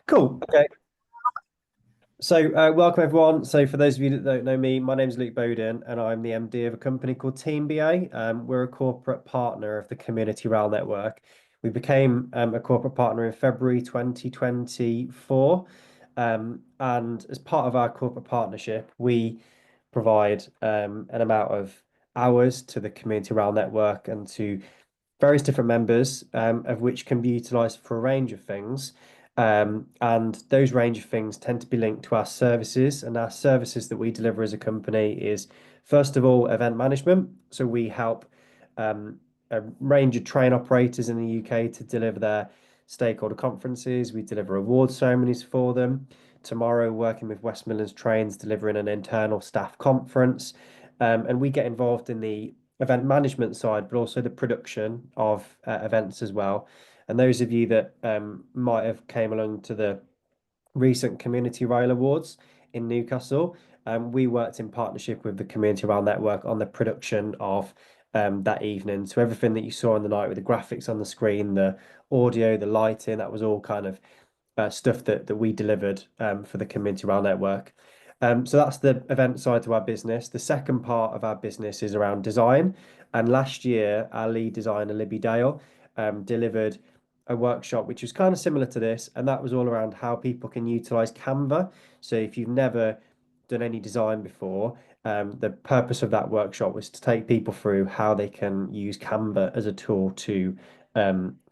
Cool. Okay. So, welcome everyone. So, for those of you that don't know me, my name is Luke Bowden, and I'm the MD of a company called TeamBA. We're a corporate partner of the Community Rail Network. We became a corporate partner in February 2024. And as part of our corporate partnership, we provide an amount of hours to the Community Rail Network and to various different members, of which can be utilized for a range of things. And those range of things tend to be linked to our services. And our services that we deliver as a company is, first of all, event management. So we help a range of train operators in the UK to deliver their stakeholder conferences. We deliver award ceremonies for them. Tomorrow, working with West Midlands Trains, delivering an internal staff conference. And we get involved in the event management side, but also the production of events as well. And those of you that might have came along to the recent Community Rail Awards in Newcastle, we worked in partnership with the Community Rail Network on the production of that evening. So everything that you saw on the night with the graphics on the screen, the audio, the lighting, that was all kind of stuff that we delivered for the Community Rail Network. So that's the event side to our business. The second part of our business is around design. And last year, our lead designer, Libby Dale, delivered a workshop which was kind of similar to this. And that was all around how people can utilize Canva. So if you've never done any design before, the purpose of that workshop was to take people through how they can use Canva as a tool to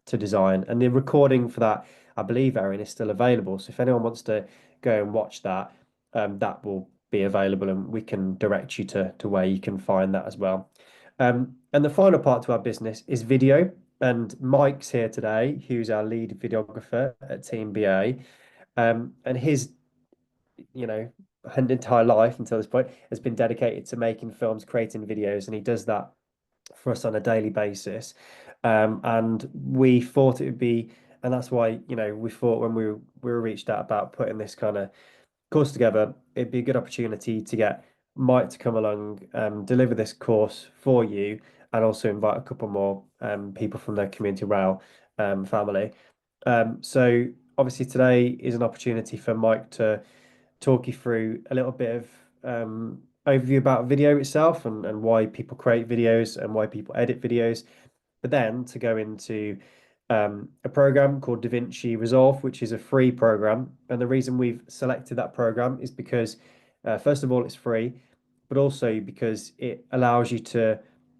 design. And the recording for that, I believe, Erin, is still available. So if anyone wants to go and watch that, that will be available, and we can direct you to where you can find that as well. And the final part to our business is video. And Mike's here today, who's our lead videographer at TeamBA. And his, you know, entire life until this point has been dedicated to making films, creating videos, and he does that for us on a daily basis. And we thought it would be, and that's why, we thought when we were reached out about putting this kind of course together, it'd be a good opportunity to get Mike to come along, deliver this course for you, and also invite a couple more people from the Community Rail family. So obviously today is an opportunity for Mike to talk you through a little bit of overview about video itself and why people create videos and why people edit videos, but then to go into a program called DaVinci Resolve, which is a free program. And the reason we've selected that program is because, first of all, it's free, but also because it allows you to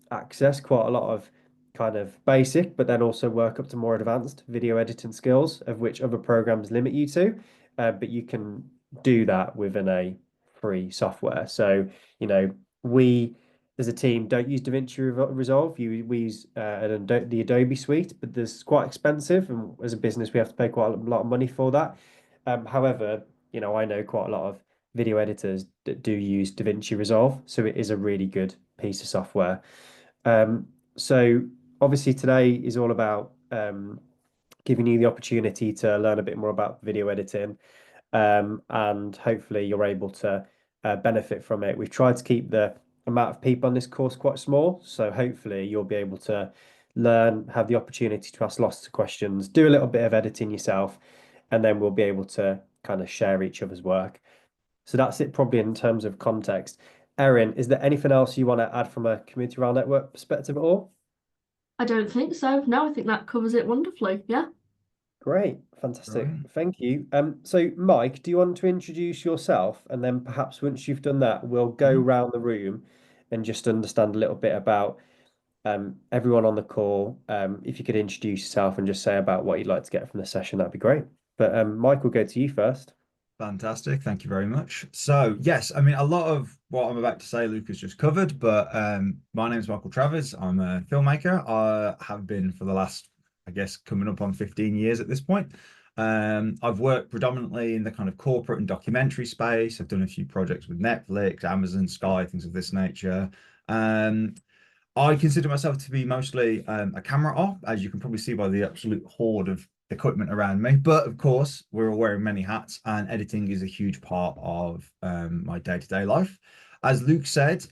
access quite a lot of kind of basic, but then also work up to more advanced video editing skills, of which other programs limit you to. But you can do that within a free software. So, we as a team don't use DaVinci Resolve. We use the Adobe suite, but this is quite expensive, and as a business, we have to pay quite a lot of money for that. However, I know quite a lot of video editors that do use DaVinci Resolve, so it is a really good piece of software. So obviously today is all about giving you the opportunity to learn a bit more about video editing, and hopefully you're able to benefit from it. We've tried to keep the amount of people on this course quite small, so hopefully you'll be able to learn, have the opportunity to ask lots of questions, do a little bit of editing yourself, and then we'll be able to kind of share each other's work. So that's it, probably in terms of context. Erin, is there anything else you want to add from a Community Rail Network perspective at all? I don't think so. No, I think that covers it wonderfully. Yeah. Great, fantastic. Brilliant. Thank you. So Mike, do you want to introduce yourself? And then perhaps once you've done that, we'll go Mhm. round the room and just understand a little bit about everyone on the call. If you could introduce yourself and just say about what you'd like to get from the session, that'd be great. But Mike, we'll go to you first. Fantastic. Thank you very much. So, yes, I mean, a lot of what I'm about to say, Luke has just covered, but my name is Michael Travers. I'm a filmmaker. I have been for the last, I guess, coming up on 15 years at this point. I've worked predominantly in the kind of corporate and documentary space. I've done a few projects with Netflix, Amazon, Sky, things of this nature. Um, I consider myself to be mostly a camera op, as you can probably see by the absolute horde of equipment around me. But of course, we're all wearing many hats, and editing is a huge part of my day-to-day life. As Luke said,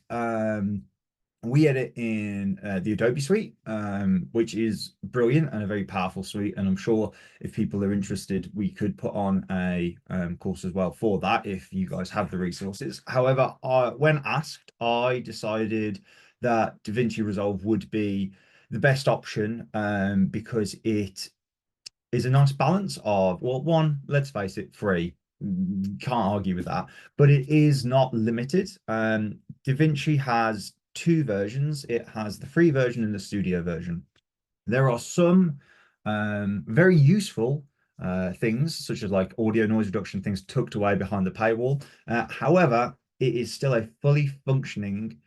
We edit in the Adobe suite, which is brilliant and a very powerful suite. And I'm sure if people are interested, we could put on a course as well for that if you guys have the resources. However, when asked, I decided that DaVinci Resolve would be the best option because it is a nice balance of, well, one, let's face it, free. Can't argue with that, but it is not limited. DaVinci has two versions. It has the free version and the studio version. There are some very useful things, such as like audio noise reduction, things tucked away behind the paywall. However, it is still a fully functioning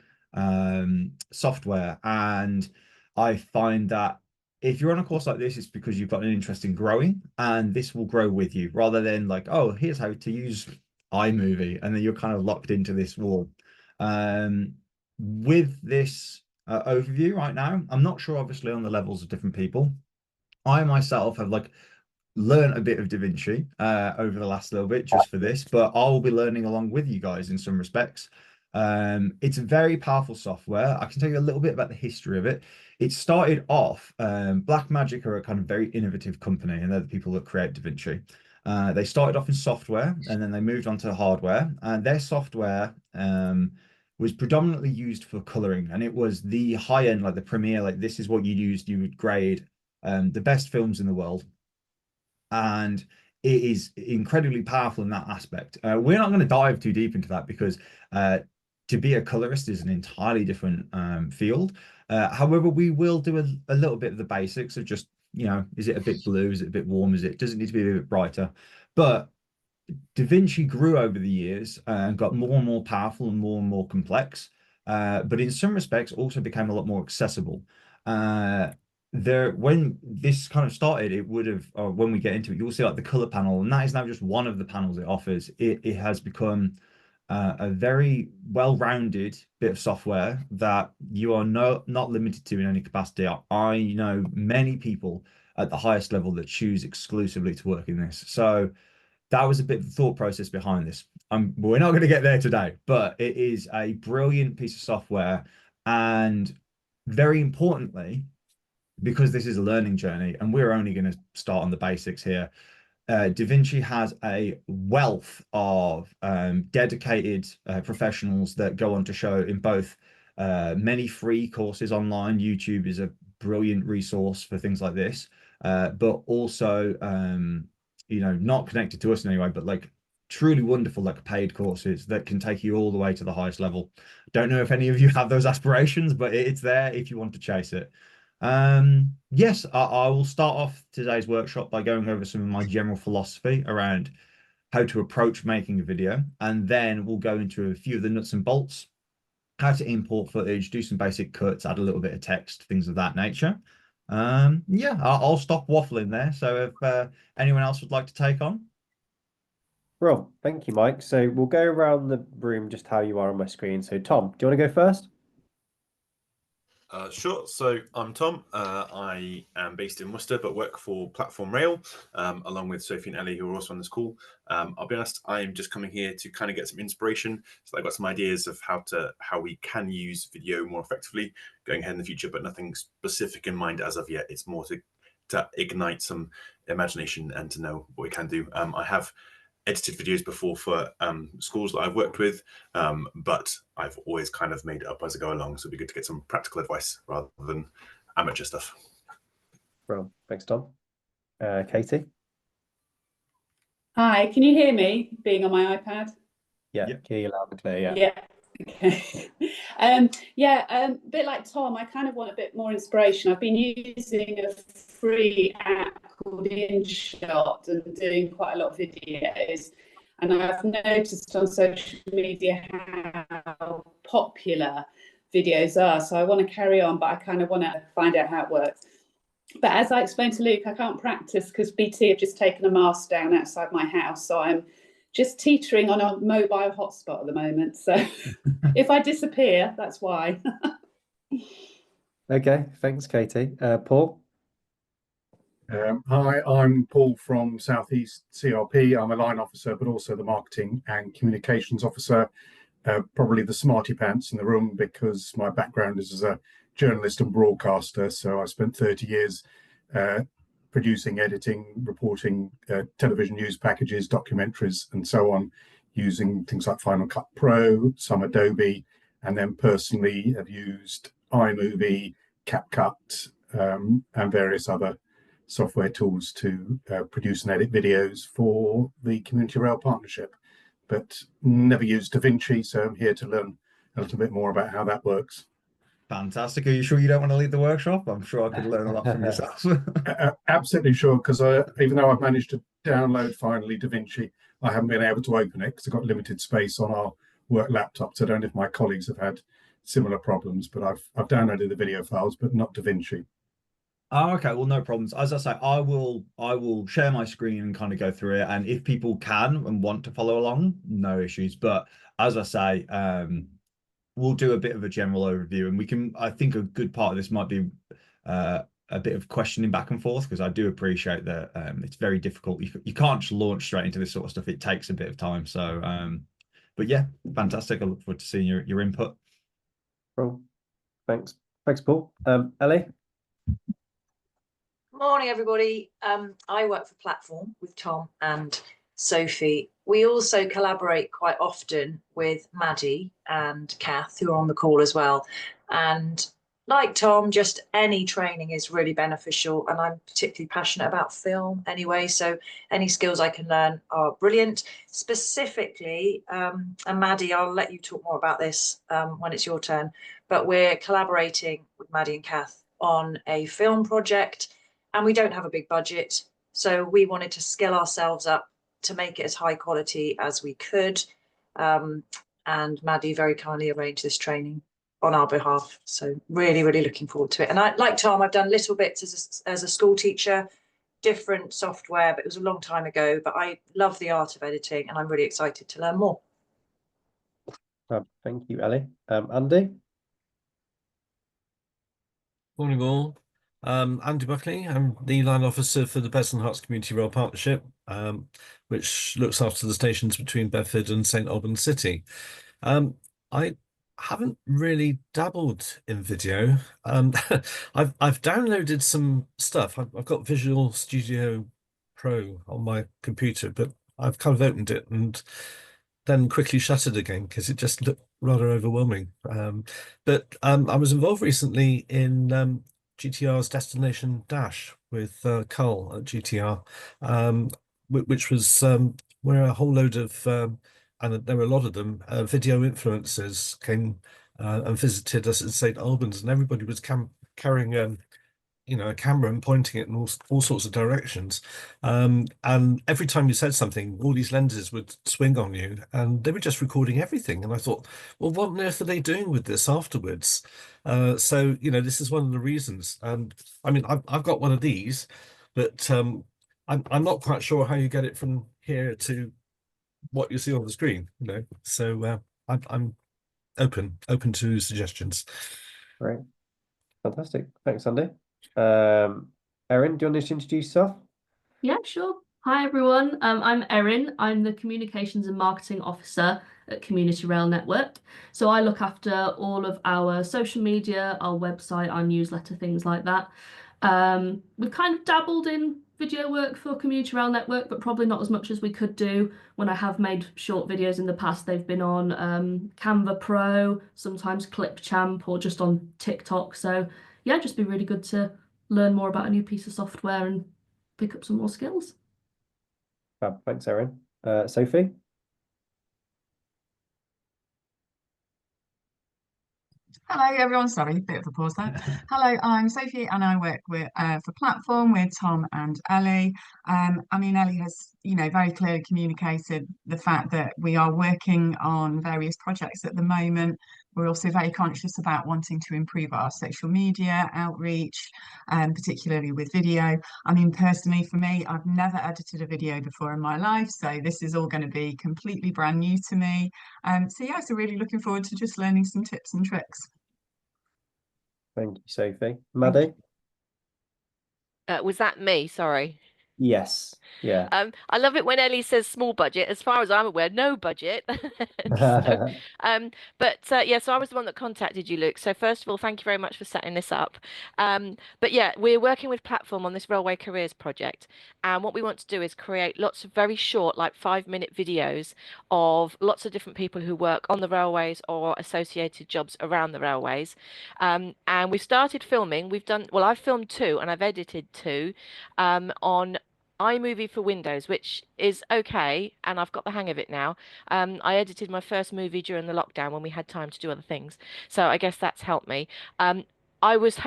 software, and I find that if you're on a course like this, it's because you've got an interest in growing, and this will grow with you rather than like, oh, here's how to use iMovie, and then you're kind of locked into this wall. With this overview right now, I'm not sure, obviously, on the levels of different people. I myself have like learned a bit of DaVinci over the last little bit just for this, but I'll be learning along with you guys in some respects. It's a very powerful software. I can tell you a little bit about the history of it. It started off, Blackmagic are a kind of very innovative company, and they're the people that create DaVinci. They started off in software, and then they moved on to hardware, and their software was predominantly used for coloring, and it was the high end, like the Premiere, like this is what you used, you would grade the best films in the world, and it is incredibly powerful in that aspect. We're not going to dive too deep into that because to be a colorist is an entirely different field. However, we will do a little bit of the basics of just, you know, is it a bit blue? Is it a bit warm? Does it need to be a bit brighter? But DaVinci grew over the years and got more and more powerful and more complex, but in some respects also became a lot more accessible. When this kind of started, it would have, or when we get into it, you'll see like the color panel, and that is now just one of the panels it offers. It has become a very well-rounded bit of software that you are not limited to in any capacity. I know many people at the highest level that choose exclusively to work in this. So that was a bit of the thought process behind this. We're not going to get there today, but it is a brilliant piece of software. And very importantly, because this is a learning journey and we're only going to start on the basics here, DaVinci has a wealth of dedicated professionals that go on to show in both many free courses online. YouTube is a brilliant resource for things like this, but also, you know, not connected to us in any way, but like truly wonderful, like paid courses that can take you all the way to the highest level. Don't know if any of you have those aspirations, but it's there if you want to chase it. Yes, I will start off today's workshop by going over some of my general philosophy around how to approach making a video, and then we'll go into a few of the nuts and bolts, how to import footage, do some basic cuts, add a little bit of text, things of that nature. Yeah, I'll stop waffling there. So if anyone else would like to take on. Well, thank you, Mike. So we'll go around the room just how you are on my screen. So Tom, do you want to go first? Sure. So I'm Tom. I am based in Worcester, but work for Platform Rail, along with Sophie and Ellie, who are also on this call. I'll be honest, I'm just coming here to kind of get some inspiration. So I've got some ideas of how we can use video more effectively going ahead in the future, but nothing specific in mind as of yet. It's more to ignite some imagination and to know what we can do. I have edited videos before for schools that I've worked with, but I've always kind of made it up as I go along. So it'd be good to get some practical advice rather than amateur stuff. Well, thanks, Tom. Katie? Hi, can you hear me being on my iPad? Yeah, Yep. hear you loud and clear, yeah. Yeah. Okay. A bit like Tom, I kind of want a bit more inspiration. I've been using a free app called InShot and doing quite a lot of videos. And I've noticed on social media how popular videos are. So I want to carry on, but I kind of want to find out how it works. But as I explained to Luke, I can't practice because BT have just taken a mast down outside my house. So I'm just teetering on a mobile hotspot at the moment. So if I disappear, that's why. Okay, thanks, Katie. Paul? Hi, I'm Paul from Southeast CRP. I'm a line officer, but also the marketing and communications officer. probably the smarty pants in the room because my background is as a journalist and broadcaster. So I spent 30 years producing, editing, reporting television news packages, documentaries, and so on, using things like Final Cut Pro, some Adobe, and then personally have used iMovie, CapCut, and various other software tools to produce and edit videos for the Community Rail Partnership, but never used DaVinci, so I'm here to learn a little bit more about how that works. Fantastic. Are you sure you don't want to lead the workshop? I'm sure I could learn a lot from yourself. Absolutely sure, because even though I've managed to download finally DaVinci, I haven't been able to open it because I've got limited space on our work laptop. So I don't know if my colleagues have had similar problems, but I've downloaded the video files, but not DaVinci. Oh, okay. Well, no problems. As I say, I will share my screen and kind of go through it. And if people can and want to follow along, no issues. But as I say, we'll do a bit of a general overview, and we can. I think a good part of this might be a bit of questioning back and forth, because I do appreciate that it's very difficult. You can't just launch straight into this sort of stuff. It takes a bit of time. So, but yeah, fantastic. I look forward to seeing your input. Cool. Thanks, Paul. Ellie. Morning, everybody. I work for Platform with Tom and Sophie. We also collaborate quite often with Maddie and Kath, who are on the call as well. And like Tom, just any training is really beneficial. And I'm particularly passionate about film anyway, so any skills I can learn are brilliant. Specifically, and Maddie, I'll let you talk more about this when it's your turn, but we're collaborating with Maddie and Kath on a film project. And we don't have a big budget, so we wanted to skill ourselves up to make it as high quality as we could. And Maddie very kindly arranged this training on our behalf. So really, really looking forward to it. And I, like Tom, I've done little bits as a school teacher, different software, but it was a long time ago. But I love the art of editing, and I'm really excited to learn more. Thank you, Ellie. Andy. Morning all. Andy Buckley. I'm the line officer for the Bedson Hearts Community Rail Partnership, which looks after the stations between Bedford and St Albans City. I haven't really dabbled in video. I've downloaded some stuff. I've got Visual Studio Pro on my computer, but I've kind of opened it and then quickly shut it again because it just looked rather overwhelming. But I was involved recently in GTR's Destination Dash with Carl at GTR, which was where a whole load of, and there were a lot of them, video influencers came and visited us at St Albans, and everybody was carrying a camera and pointing it in all sorts of directions. And every time you said something, all these lenses would swing on you, and they were just recording everything. And I thought, well, what on earth are they doing with this afterwards? So, this is one of the reasons. And I mean, I've got one of these, but I'm not quite sure how you get it from here to what you see on the screen, So I'm open to suggestions. Great. Fantastic. Thanks, Andy. Erin, do you want to introduce yourself? Yeah, sure. Hi, everyone. I'm Erin. I'm the Communications and Marketing Officer at Community Rail Network. So I look after all of our social media, our website, our newsletter, things like that. We've kind of dabbled in video work for Community Rail Network, but probably not as much as we could do. When I have made short videos in the past, they've been on Canva Pro, sometimes Clipchamp, or just on TikTok. So yeah, just be really good to learn more about a new piece of software and pick up some more skills. Thanks, Erin. Sophie? Hello everyone, sorry, bit of a pause there. Hello, I'm Sophie and I work for Platform with Tom and Ellie. Ellie has, very clearly communicated the fact that we are working on various projects at the moment. We're also very conscious about wanting to improve our social media outreach, particularly with video. Personally for me, I've never edited a video before in my life, so this is all going to be completely brand new to me. So really looking forward to just learning some tips and tricks. Thank you, Sophie. Maddie? Was that me? Sorry. Yes. Yeah. I love it when Ellie says small budget. As far as I'm aware, no budget. So, yeah, so I was the one that contacted you, Luke. So first of all, thank you very much for setting this up. But yeah, we're working with Platform on this Railway Careers project, and what we want to do is create lots of very short, like 5-minute videos of lots of different people who work on the railways or associated jobs around the railways. And we've started filming. Well, I've filmed 2 and I've edited 2 on iMovie for Windows, which is okay, and I've got the hang of it now. I edited my first movie during the lockdown when we had time to do other things, so I guess that's helped me. I was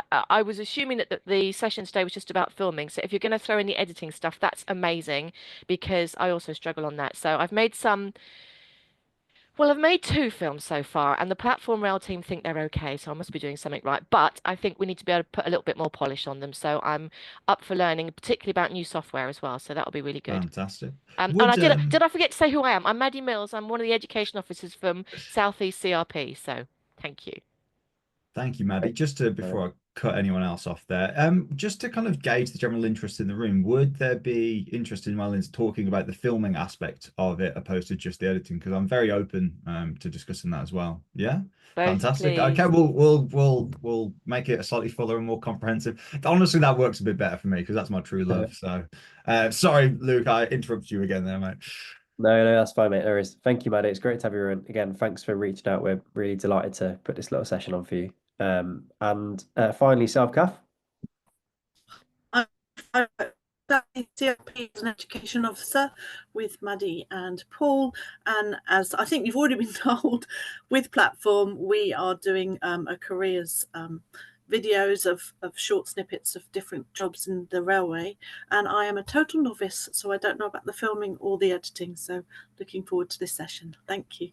assuming that the session today was just about filming, so if you're going to throw in the editing stuff, that's amazing because I also struggle on that. So I've made 2 films so far, and the Platform Rail team think they're okay, so I must be doing something right. But I think we need to be able to put a little bit more polish on them. So I'm up for learning, particularly about new software as well. So that'll be really good. Fantastic. And Would did I forget to say who I am? I'm Maddie Mills. I'm one of the education officers from Southeast CRP. So thank you. Thank you, Maddie. Just to, before I cut anyone else off there, just to kind of gauge the general interest in the room, would there be interest in Wellens talking about the filming aspect of it opposed to just the editing? Because I'm very open to discussing that as well. Yeah, Both, fantastic. please. Okay, we'll make it a slightly fuller and more comprehensive. Honestly, that works a bit better for me because that's my true love. So, sorry, Luke, I interrupted you again there, mate. No, that's fine, mate. There is. Thank you, Maddie. It's great to have you in. Again, thanks for reaching out. We're really delighted to put this little session on for you. And finally, Kath. I'm CRP as an education officer with Maddie and Paul, and as I think you've already been told, with Platform we are doing a careers videos of short snippets of different jobs in the railway, and I am a total novice, so I don't know about the filming or the editing, so looking forward to this session. Thank you.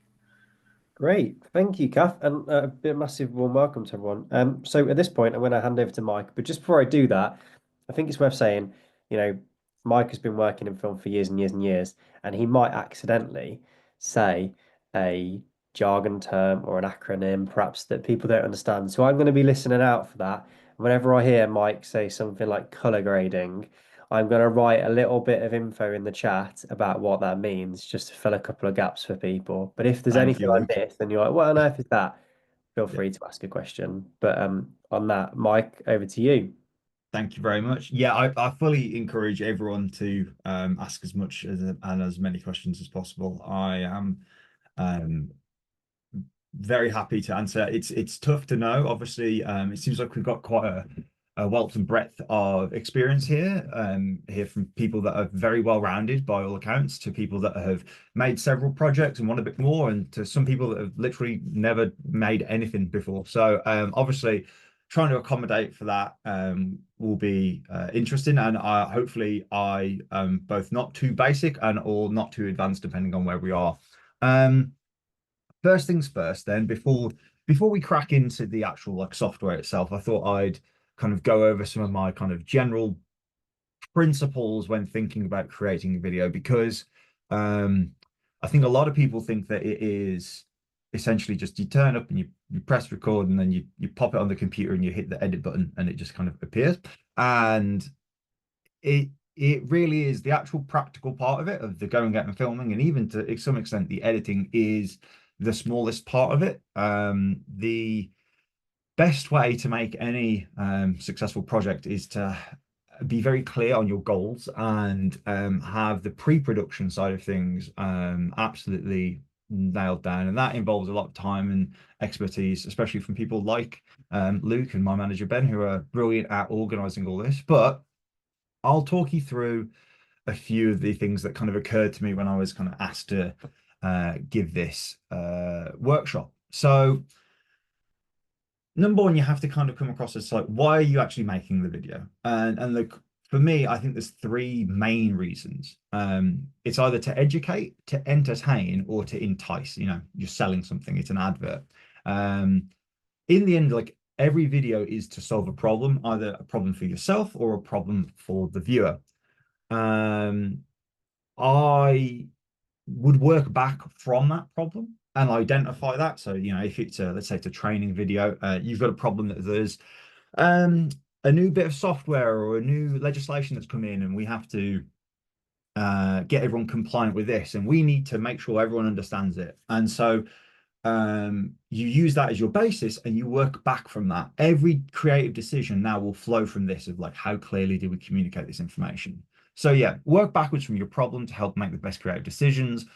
Great, thank you, Kath, and a massive warm welcome to everyone. So at this point, I'm going to hand over to Mike, but just before I do that, I think it's worth saying, Mike has been working in film for years and years and years, and he might accidentally say a jargon term or an acronym, perhaps that people don't understand. So I'm going to be listening out for that. Whenever I hear Mike say something like color grading, I'm going to write a little bit of info in the chat about what that means, just to fill a couple of gaps for people. But if there's Thank anything you, I Luke. miss, then you're like, what on earth is that? Feel free to ask a question. But on that, Mike, over to you. Thank you very much. Yeah, I fully encourage everyone to ask as much and as many questions as possible. I am very happy to answer. It's tough to know. Obviously, it seems like we've got quite a wealth and breadth of experience here. Here from people that are very well rounded by all accounts, to people that have made several projects and want a bit more, and to some people that have literally never made anything before. So obviously, trying to accommodate for that will be interesting, and hopefully I both not too basic and or not too advanced, depending on where we are. First things first, then, before we crack into the actual software itself, I thought I'd kind of go over some of my kind of general principles when thinking about creating a video, because I think a lot of people think that it is essentially just you turn up and you press record, and then you pop it on the computer and you hit the edit button and it just kind of appears. And it really is the actual practical part of it, of the going out and filming, and even to some extent the editing, is the smallest part of it. The best way to make any successful project is to be very clear on your goals and have the pre-production side of things absolutely nailed down, and that involves a lot of time and expertise, especially from people like Luke and my manager Ben, who are brilliant at organizing all this. But I'll talk you through a few of the things that kind of occurred to me when I was kind of asked to give this workshop. So number one, you have to kind of come across as like, why are you actually making the video? And look, for me, I think there's 3 main reasons. It's either to educate, to entertain, or to entice. You're selling something, it's an advert. In the end, like, every video is to solve a problem, either a problem for yourself or a problem for the viewer. I would work back from that problem and identify that. So, if it's let's say it's a training video, you've got a problem that there's a a new bit of software or a new legislation that's come in, and we have to get everyone compliant with this, and we need to make sure everyone understands it. And so you use that as your basis and you work back from that. Every creative decision now will flow from this, of like, how clearly do we communicate this information? So yeah, work backwards from your problem to help make the best creative decisions.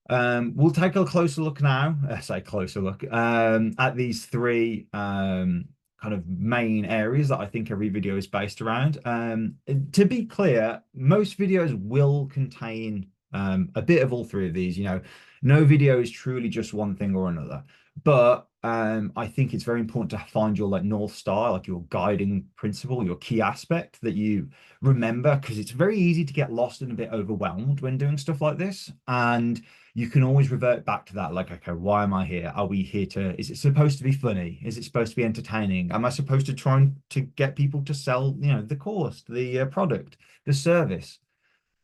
We'll take a closer look now, say closer look, at these three kind of main areas that I think every video is based around. To be clear, most videos will contain a bit of all three of these. You know, no video is truly just one thing or another. But I think it's very important to find your like North Star, like your guiding principle, your key aspect that you remember, because it's very easy to get lost and a bit overwhelmed when doing stuff like this. And you can always revert back to that, like, okay, why am I here? Are we here to, is it supposed to be funny? Is it supposed to be entertaining? Am I supposed to try to get people to sell, you know, the course, the product, the service?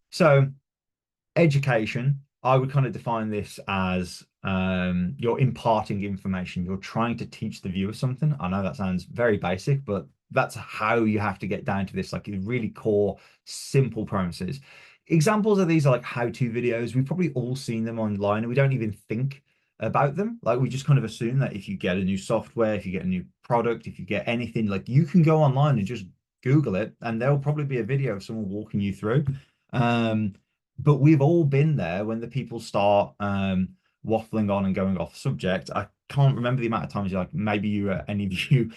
So education, I would kind of define this as you're imparting information. You're trying to teach the viewer something. I know that sounds very basic, but that's how you have to get down to this, like really core, simple premises. Examples of these are like how-to videos. We've probably all seen them online and we don't even think about them. Like we just kind of assume that if you get a new software, if you get a new product, if you get anything, like you can go online and just Google it and there'll probably be a video of someone walking you through. But we've all been there when the people start waffling on and going off subject. I can't remember the amount of times, like maybe you any of you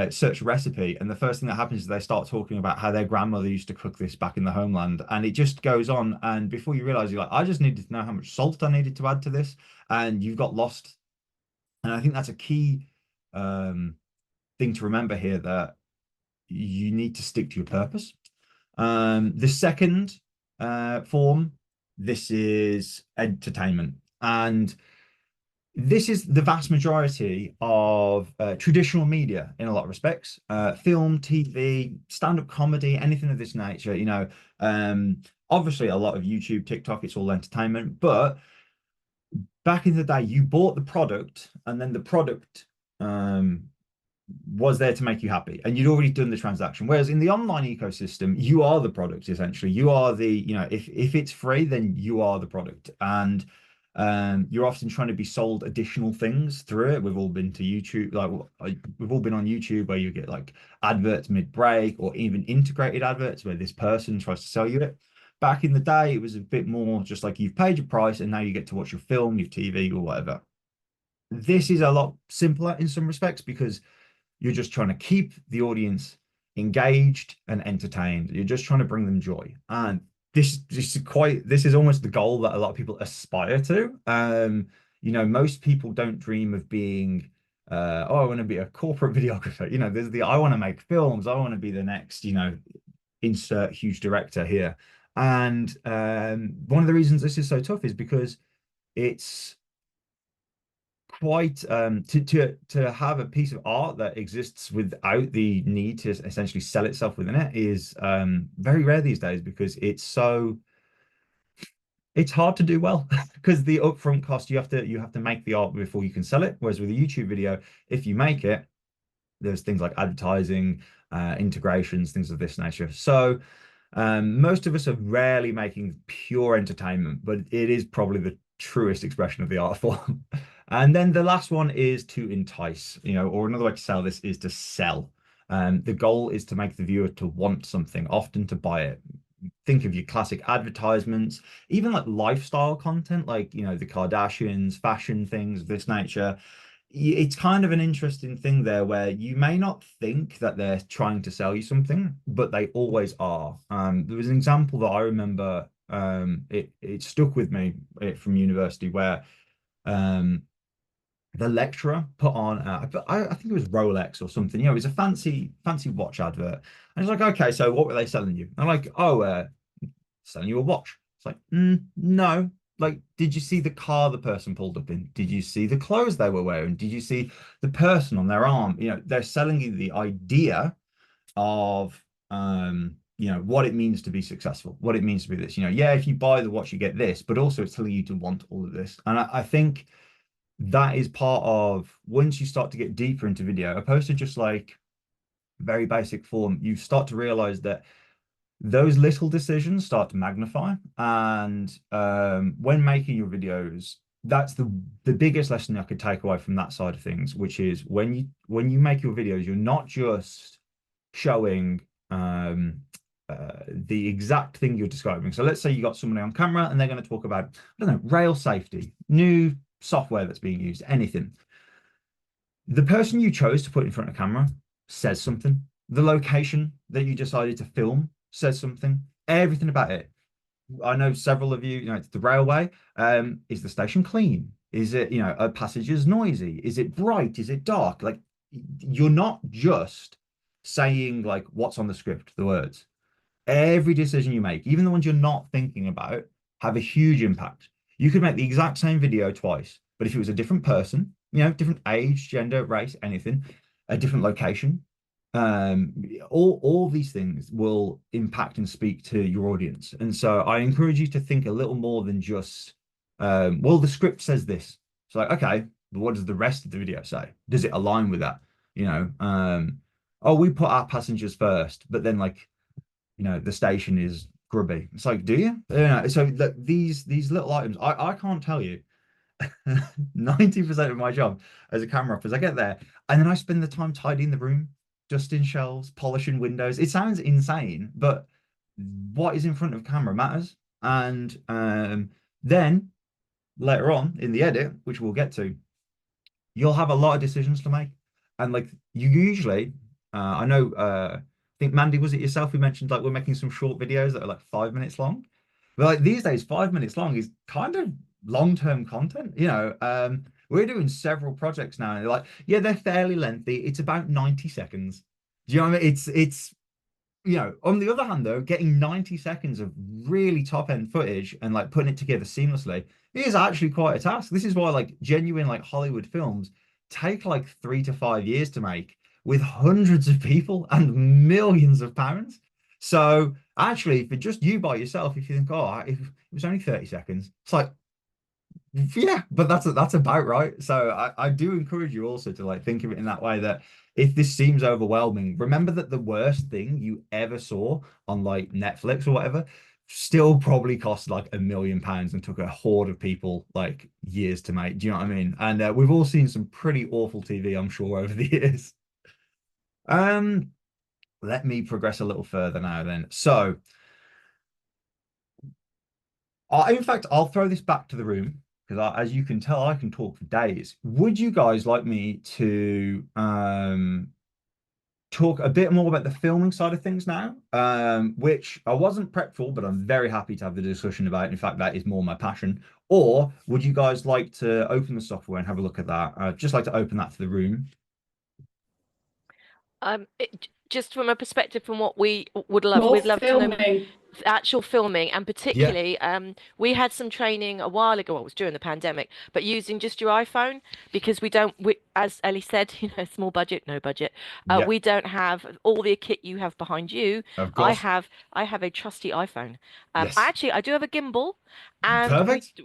search a recipe and the first thing that happens is they start talking about how their grandmother used to cook this back in the homeland, and it just goes on, and before you realize, you're like, I just needed to know how much salt I needed to add to this, and you've got lost. And I think that's a key thing to remember here, that you need to stick to your purpose. The second form, this is entertainment, and this is the vast majority of traditional media in a lot of respects. Film, TV, stand-up comedy, anything of this nature. You know, obviously a lot of YouTube, TikTok, it's all entertainment. But back in the day, you bought the product, and then the product was there to make you happy, and you'd already done the transaction. Whereas in the online ecosystem, you are the product, essentially. You are the, you know, if it's free, then you are the product. And you're often trying to be sold additional things through it. We've all been to YouTube, like we've all been on YouTube where you get like adverts mid-break, or even integrated adverts where this person tries to sell you it. Back in the day, it was a bit more just like you've paid your price and now you get to watch your film, your TV, or whatever. This is a lot simpler in some respects because you're just trying to keep the audience engaged and entertained. You're just trying to bring them joy. And this is almost the goal that a lot of people aspire to. You know, most people don't dream of being oh, I want to be a corporate videographer. You know, there's the, I want to make films, I want to be the next, you know, insert huge director here. And one of the reasons this is so tough is because it's quite to have a piece of art that exists without the need to essentially sell itself within it is very rare these days, because it's hard to do well because the upfront cost, you have to make the art before you can sell it. Whereas with a YouTube video, if you make it, there's things like advertising, integrations, things of this nature. So most of us are rarely making pure entertainment, but it is probably the truest expression of the art form. And then the last one is to entice, you know, or another way to sell this is to sell. The goal is to make the viewer to want something, often to buy it. Think of your classic advertisements, even like lifestyle content, like, you know, the Kardashians, fashion things of this nature. It's kind of an interesting thing there where you may not think that they're trying to sell you something, but they always are. There was an example that I remember, it stuck with me from university, where the lecturer put on I think it was Rolex or something, you know, it was a fancy watch advert, and it's like, okay, so what were they selling you? I'm like, oh, selling you a watch. It's like, no, like, did you see the car the person pulled up in? Did you see the clothes they were wearing? Did you see the person on their arm? You know, they're selling you the idea of you know, what it means to be successful, what it means to be this, you know, yeah, if you buy the watch you get this, but also it's telling you to want all of this. And I think that is part of, once you start to get deeper into video, opposed to just like very basic form, you start to realize that those little decisions start to magnify. And when making your videos, that's the biggest lesson I could take away from that side of things, which is when you make your videos, you're not just showing the exact thing you're describing. So let's say you got somebody on camera and they're going to talk about, I don't know, rail safety, new software that's being used, anything. The person you chose to put in front of camera says something. The location that you decided to film says something. Everything about it. I know several of you, it's the railway. Is the station clean? Is it, are passengers noisy? Is it bright? Is it dark? Like, you're not just saying like what's on the script, the words. Every decision you make, even the ones you're not thinking about, have a huge impact. You could make the exact same video twice, but if it was a different person, different age, gender, race, anything, a different location, all these things will impact and speak to your audience. And so I encourage you to think a little more than just, well, the script says this. It's like, okay, but what does the rest of the video say? Does it align with that? Oh, we put our passengers first, but then like, the station is grubby. It's like, do you? So these little items, I can't tell you. 90% of my job as a camera operator, I get there and then I spend the time tidying the room, dusting shelves, polishing windows. It sounds insane, but what is in front of camera matters. And then later on in the edit, which we'll get to, you'll have a lot of decisions to make. And like you usually, I know, I think Mandy, was it yourself who mentioned like we're making some short videos that are like 5 minutes long? But like these days, 5 minutes long is kind of long-term content. We're doing several projects now, and they're like, yeah, they're fairly lengthy. It's about 90 seconds. Do you know what I mean? It's on the other hand, though, getting 90 seconds of really top-end footage and like putting it together seamlessly is actually quite a task. This is why like genuine like Hollywood films take like 3 to 5 years to make, with hundreds of people and millions of pounds. So actually, for just you by yourself, if you think, oh, if it was only 30 seconds, it's like, yeah, but that's about right. So I do encourage you also to like think of it in that way, that if this seems overwhelming, remember that the worst thing you ever saw on like Netflix or whatever still probably cost like £1 million and took a horde of people like years to make. Do you know what I mean? And we've all seen some pretty awful TV, I'm sure, over the years. Let me progress a little further now then. So in fact, I'll throw this back to the room because as you can tell, I can talk for days. Would you guys like me to talk a bit more about the filming side of things now, which I wasn't prepped for, but I'm very happy to have the discussion about. In fact, that is more my passion. Or would you guys like to open the software and have a look at that? I'd just like to open that to the room. Just from a perspective from what we would love, we'd love to know actual filming, and particularly we had some training a while ago, it was during the pandemic, but using just your iPhone, because we as Ellie said, small budget, no budget. We don't have all the kit you have behind you. Of course. I have a trusty iPhone. Yes. I do have a gimbal, and perfect.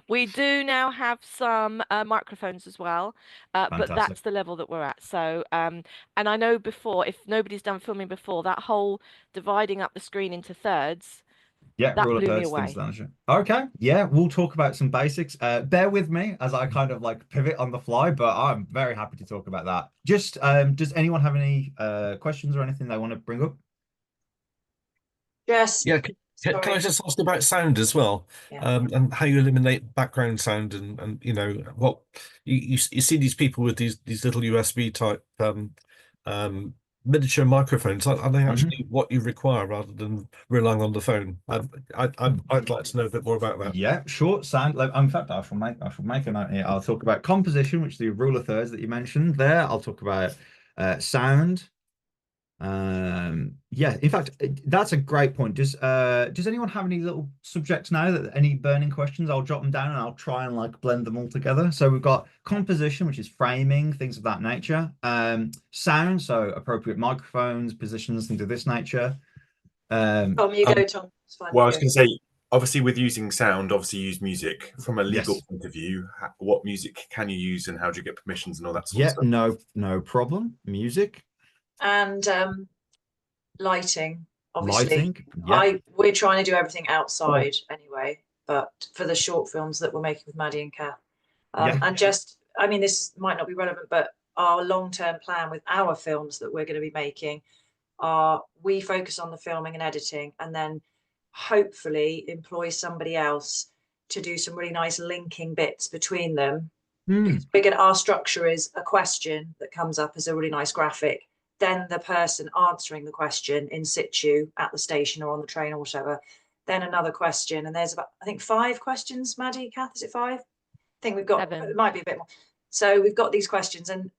we do now have some microphones as well, but that's the level that we're at. So and I know before, if nobody's done filming before, that whole dividing up the screen into thirds, that blew me thirds away. Okay, yeah, we'll talk about some basics. Bear with me as I kind of like pivot on the fly, but I'm very happy to talk about that. Just does anyone have any questions or anything they want to bring up? Yes. Yeah, can I just ask about sound as well? And how you eliminate background sound, and what you see these people with these little USB type miniature microphones. Are they actually what you require rather than relying on the phone? I'd like to know a bit more about that. Yeah, short sound. In fact, I shall make a note here. I'll talk about composition, which is the rule of thirds that you mentioned there. I'll talk about sound. Yeah, in fact, that's a great point. Does anyone have any little subjects now, that any burning questions? I'll jot them down and I'll try and like blend them all together. So we've got composition, which is framing, things of that nature. Sound, so appropriate microphones, positions, things of this nature. Tom, you go, Tom. It's fine. Well, I was going to say, obviously with using sound, obviously use music. From a legal point of view, what music can you use and how do you get permissions and all that sort of stuff? No problem. Music. And lighting, obviously. Lighting, yeah. We're trying to do everything outside anyway, but for the short films that we're making with Maddie and Kath. And just, I mean, this might not be relevant, but our long-term plan with our films that we're going to be making are we focus on the filming and editing, and then hopefully employ somebody else to do some really nice linking bits between them. Our structure is a question that comes up as a really nice graphic, then the person answering the question in situ at the station or on the train or whatever, then another question, and there's about, I think, 5 questions. Maddie, Kath, is it 5? I think we've got 7. It might be a bit more. So we've got these questions, and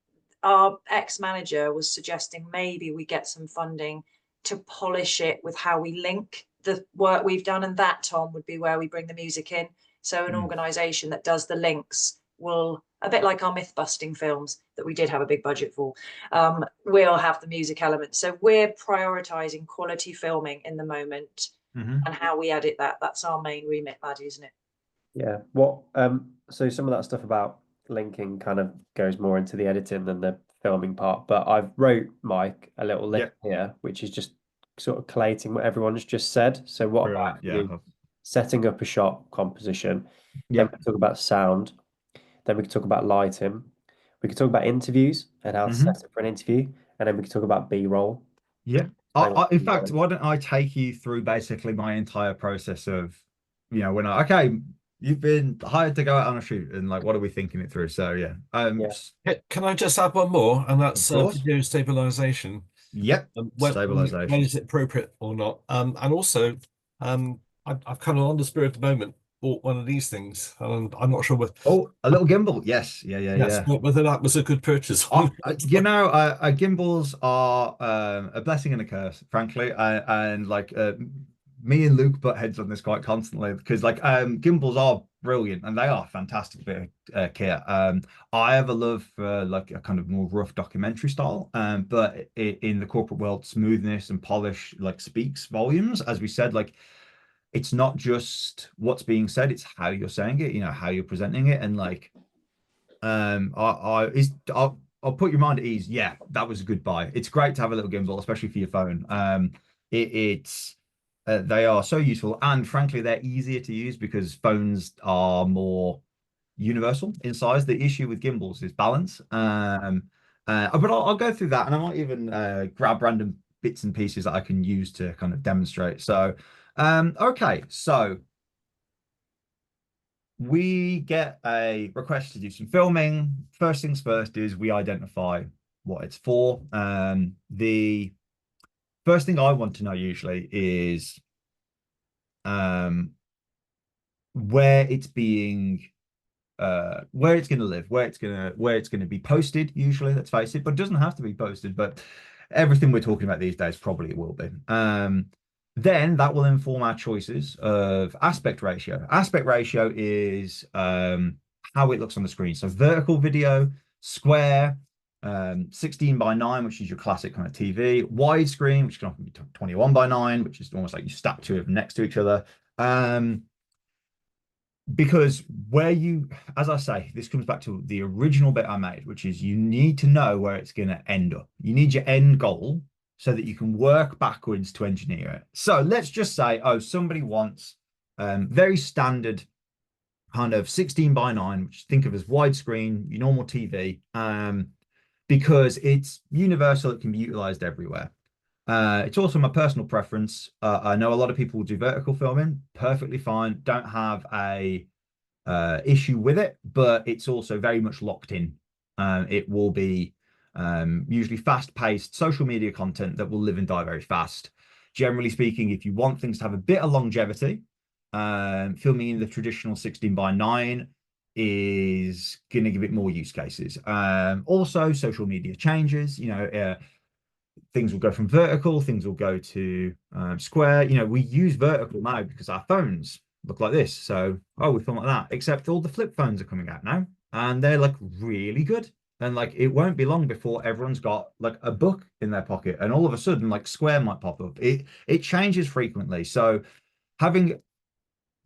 our ex-manager was suggesting maybe we get some funding to polish it with how we link the work we've done, and that, Tom, would be where we bring the music in. So an organisation that does the links will, a bit like our myth-busting films that we did have a big budget for, we'll have the music element. So we're prioritising quality filming in the moment, and how we edit that. That's our main remit, Maddie, isn't it? Yeah. What so some of that stuff about linking kind of goes more into the editing than the filming part, but I've wrote Mike a little list here, which is just sort of collating what everyone's just said. So what about setting up a shot composition? Then we can talk about sound. Then we can talk about lighting. We can talk about interviews and how to set up for an interview, and then we can talk about B-roll. Yeah. In fact, why don't I take you through basically my entire process of, you know, when you've been hired to go out on a shoot, and like, what are we thinking it through? So Can I just add one more, and that's video stabilization. Yep. Stabilization. When is it appropriate or not? And also, I've kind of on the spirit at the moment bought one of these things, and I'm not sure whether a little gimbal. Yes, whether that was a good purchase. You know, gimbals are a blessing and a curse, frankly, and like me and Luke butt heads on this quite constantly, because like gimbals are brilliant and they are a fantastic bit of kit. I have a love for like a kind of more rough documentary style, but in the corporate world, smoothness and polish like speaks volumes. As we said, like, it's not just what's being said, it's how you're saying it, you know, how you're presenting it. And like, I'll put your mind at ease. Yeah, that was a good buy. It's great to have a little gimbal, especially for your phone. They are so useful, and frankly, they're easier to use because phones are more universal in size. The issue with gimbals is balance. But I'll go through that, and I might even grab random bits and pieces that I can use to kind of demonstrate. So, okay, so we get a request to do some filming. First things first is we identify what it's for. The first thing I want to know usually is where it's being where it's going to live, where it's going to be posted usually, let's face it, but it doesn't have to be posted, but everything we're talking about these days probably will be. Then that will inform our choices of aspect ratio. Aspect ratio is how it looks on the screen. So vertical video, square, 16:9, which is your classic kind of TV, widescreen, which can often be 21:9, which is almost like you stack two of them next to each other. Because as I say, this comes back to the original bit I made, which is you need to know where it's going to end up. You need your end goal so that you can work backwards to engineer it. So let's just say, somebody wants very standard kind of 16:9, which think of as widescreen, your normal TV, because it's universal, it can be utilized everywhere. It's also my personal preference. I know a lot of people do vertical filming, perfectly fine, don't have a issue with it, but it's also very much locked in. It will be usually fast-paced social media content that will live and die very fast. Generally speaking, if you want things to have a bit of longevity, filming in the traditional 16:9 is going to give it more use cases. Also, social media changes, you know, things will go from vertical, things will go to square. You know, we use vertical now because our phones look like this. So, we film like that, except all the flip phones are coming out now and they're like really good. And like, it won't be long before everyone's got like a book in their pocket and all of a sudden like square might pop up. It changes frequently. So having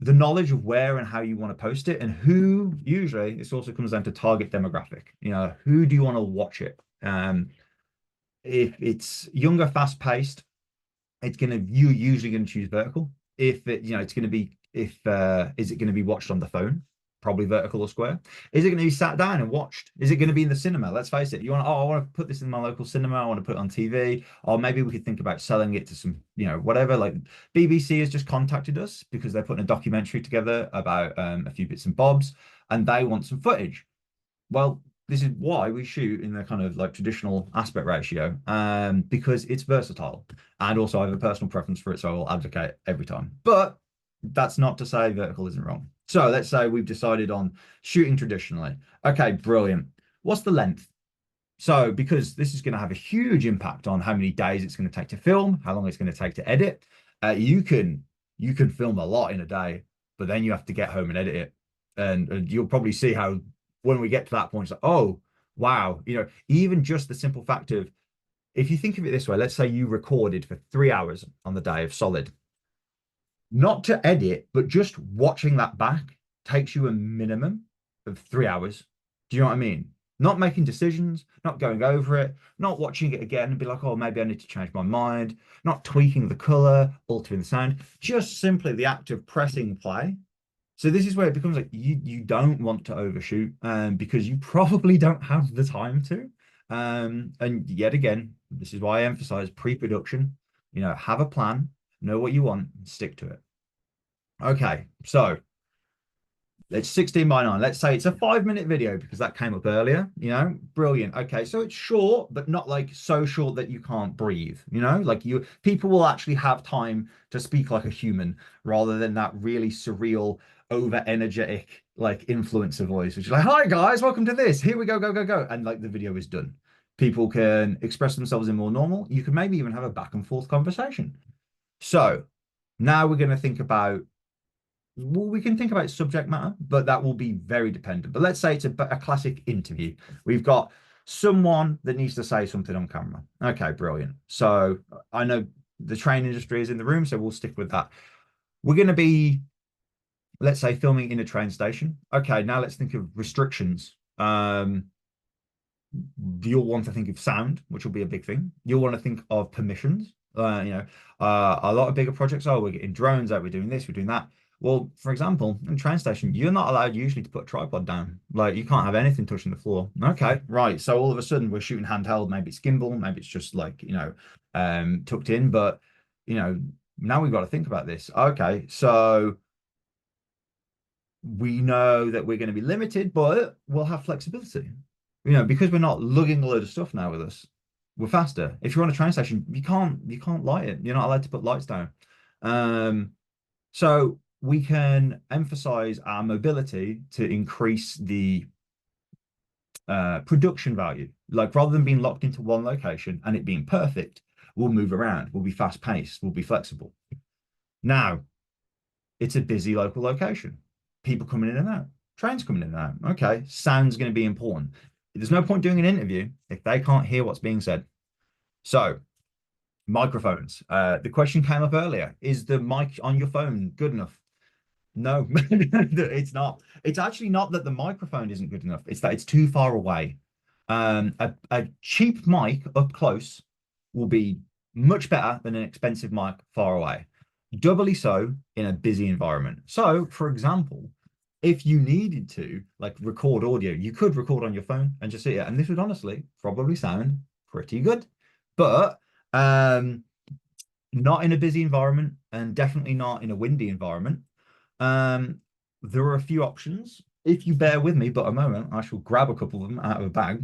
the knowledge of where and how you want to post it and who, usually this also comes down to target demographic, you know, who do you want to watch it? If it's younger, fast paced, you're usually going to choose vertical. If it's going to be, if is it going to be watched on the phone? Probably vertical or square. Is it going to be sat down and watched? Is it going to be in the cinema? Let's face it. I want to put this in my local cinema. I want to put it on TV. Or maybe we could think about selling it to some, whatever. Like BBC has just contacted us because they're putting a documentary together about a few bits and bobs, and they want some footage. Well, this is why we shoot in the kind of like traditional aspect ratio, because it's versatile. And also I have a personal preference for it, so I'll advocate every time. But that's not to say vertical isn't wrong. So let's say we've decided on shooting traditionally. Okay, brilliant. What's the length? So because this is going to have a huge impact on how many days it's going to take to film, how long it's going to take to edit. You can film a lot in a day, but then you have to get home and edit it. And you'll probably see how when we get to that point, it's like, oh, wow, even just the simple fact of, if you think of it this way, let's say you recorded for 3 hours on the day of solid, not to edit, but just watching that back takes you a minimum of 3 hours. Do you know what I mean? Not making decisions, not going over it, not watching it again and be like, oh, maybe I need to change my mind, not tweaking the color, altering the sound, just simply the act of pressing play. So this is where it becomes like you don't want to overshoot, because you probably don't have the time to. And yet again, this is why I emphasize pre-production. Have a plan, know what you want, and stick to it. Okay, so it's 16 by 9. Let's say it's a 5-minute video because that came up earlier, brilliant. Okay, so it's short, but not like so short that you can't breathe, like people will actually have time to speak like a human rather than that really surreal, over energetic, like influencer voice, which is like, hi guys, welcome to this. Here we go, go, go, go. And like the video is done. People can express themselves in more normal. You can maybe even have a back and forth conversation. So now we're going to think about, we can think about subject matter, but that will be very dependent. But let's say it's a classic interview. We've got someone that needs to say something on camera. Okay, brilliant. So I know the train industry is in the room, so we'll stick with that. We're going to be, let's say, filming in a train station. Okay, now let's think of restrictions. You'll want to think of sound, which will be a big thing. You'll want to think of permissions. A lot of bigger projects, we're getting drones out, we're doing this, we're doing that. Well, for example, in a train station, you're not allowed usually to put a tripod down. Like you can't have anything touching the floor. Okay, right. So all of a sudden we're shooting handheld, maybe it's gimbal, maybe it's just like, tucked in, but now we've got to think about this. Okay, so we know that we're going to be limited, but we'll have flexibility. Because we're not lugging a load of stuff now with us, we're faster. If you're on a train station, you can't light it. You're not allowed to put lights down. So we can emphasize our mobility to increase the production value. Like rather than being locked into one location and it being perfect, we'll move around. We'll be fast paced. We'll be flexible. Now, it's a busy local location. People coming in and out. Trains coming in and out. Okay, sound's going to be important. There's no point doing an interview if they can't hear what's being said. So, microphones. The question came up earlier. Is the mic on your phone good enough? No, it's not. It's actually not that the microphone isn't good enough. It's that it's too far away. A cheap mic up close will be much better than an expensive mic far away. Doubly so in a busy environment. So, for example, if you needed to like record audio, you could record on your phone and just sit here, and this would honestly probably sound pretty good, but not in a busy environment and definitely not in a windy environment. There are a few options. If you bear with me but a moment, I shall grab a couple of them out of a bag.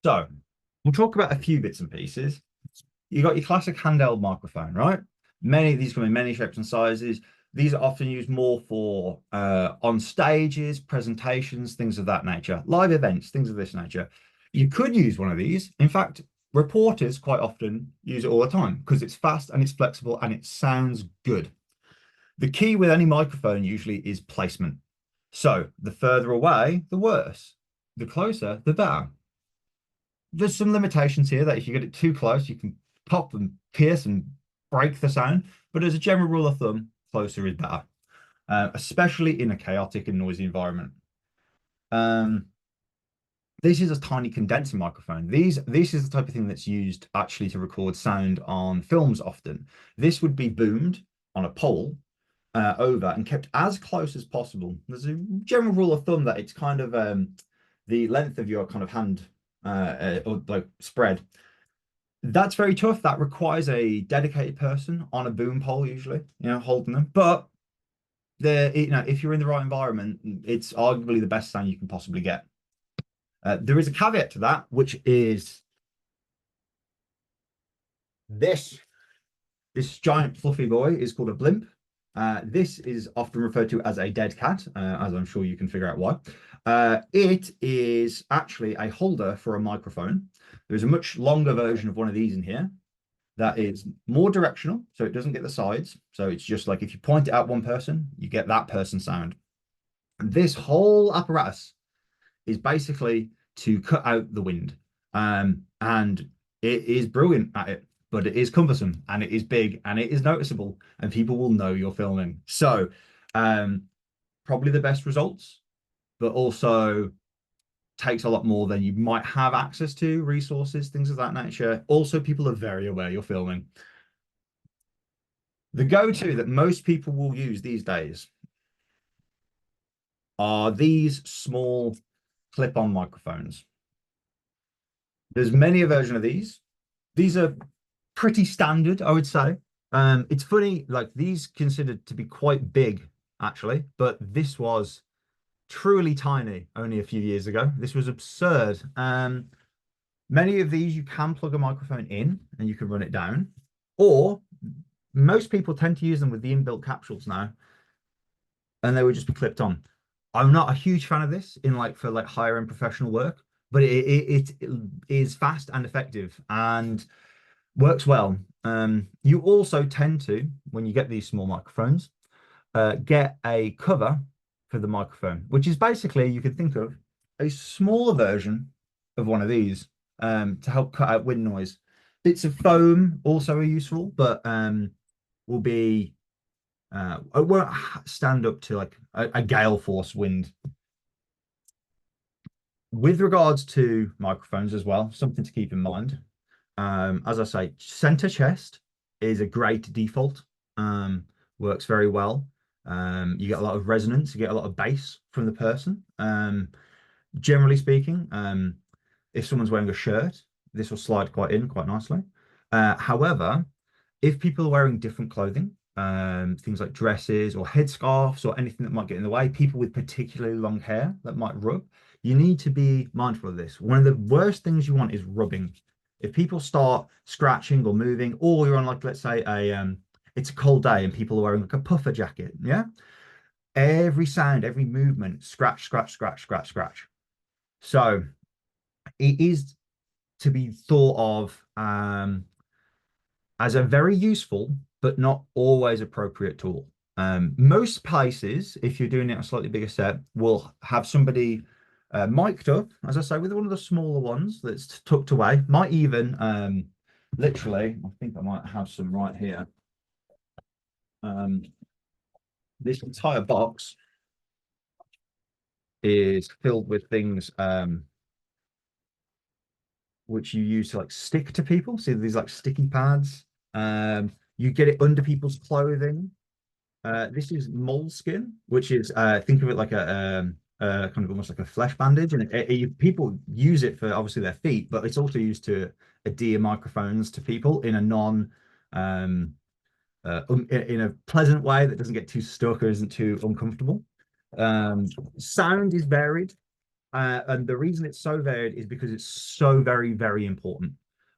So we'll talk about a few bits and pieces. You got your classic handheld microphone, right? Many of these come in many shapes and sizes. These are often used more for on stages, presentations, things of that nature, live events, things of this nature. You could use one of these. In fact, reporters quite often use it all the time because it's fast and it's flexible and it sounds good. The key with any microphone usually is placement. So the further away, the worse. The closer, the better. There's some limitations here that if you get it too close, you can pop and pierce and break the sound. But as a general rule of thumb, closer is better, especially in a chaotic and noisy environment. This is a tiny condenser microphone. This is the type of thing that's used actually to record sound on films often. This would be boomed on a pole over and kept as close as possible. There's a general rule of thumb that it's kind of the length of your kind of hand or like spread. That's very tough. That requires a dedicated person on a boom pole usually, holding them. But if you're in the right environment, it's arguably the best sound you can possibly get. There is a caveat to that, which is this giant fluffy boy is called a blimp. This is often referred to as a dead cat, as I'm sure you can figure out why. It is actually a holder for a microphone. There's a much longer version of one of these in here that is more directional, so it doesn't get the sides. So it's just like if you point it at one person, you get that person's sound. This whole apparatus is basically to cut out the wind. And it is brilliant at it, but it is cumbersome and it is big and it is noticeable and people will know you're filming. So probably the best results, but also takes a lot more than you might have access to, resources, things of that nature. Also, people are very aware you're filming. The go-to that most people will use these days are these small clip-on microphones. There's many a version of these. These are pretty standard, I would say. It's funny, like these considered to be quite big, actually, but this was truly tiny only a few years ago. This was absurd. Many of these you can plug a microphone in and you can run it down, or most people tend to use them with the inbuilt capsules now, and they would just be clipped on. I'm not a huge fan of this for higher end professional work, but it is fast and effective and works well. You also tend to, when you get these small microphones, get a cover for the microphone, which is basically, you can think of a smaller version of one of these to help cut out wind noise. Bits of foam also are useful, but will be it won't stand up to like a gale force wind. With regards to microphones as well, something to keep in mind. As I say, center chest is a great default. Works very well. You get a lot of resonance, you get a lot of bass from the person. Generally speaking, if someone's wearing a shirt, this will slide quite nicely. However, if people are wearing different clothing, things like dresses or headscarves or anything that might get in the way, people with particularly long hair that might rub, you need to be mindful of this. One of the worst things you want is rubbing. If people start scratching or moving, or you're on like, let's say it's a cold day and people are wearing like a puffer jacket, yeah? Every sound, every movement, scratch, scratch, scratch, scratch, scratch. So it is to be thought of as a very useful, but not always appropriate tool. Most places, if you're doing it a slightly bigger set, will have somebody mic'd up, as I say, with one of the smaller ones that's tucked away. Might even, literally, I think I might have some right here. This entire box is filled with things which you use to like stick to people. See these like sticky pads. You get it under people's clothing. This is moleskin, which is think of it like a kind of almost like a flesh bandage, and people use it for obviously their feet, but it's also used to adhere microphones to people in a in a pleasant way that doesn't get too stuck or isn't too uncomfortable. Sound is varied, and the reason it's so varied is because it's so very, very important.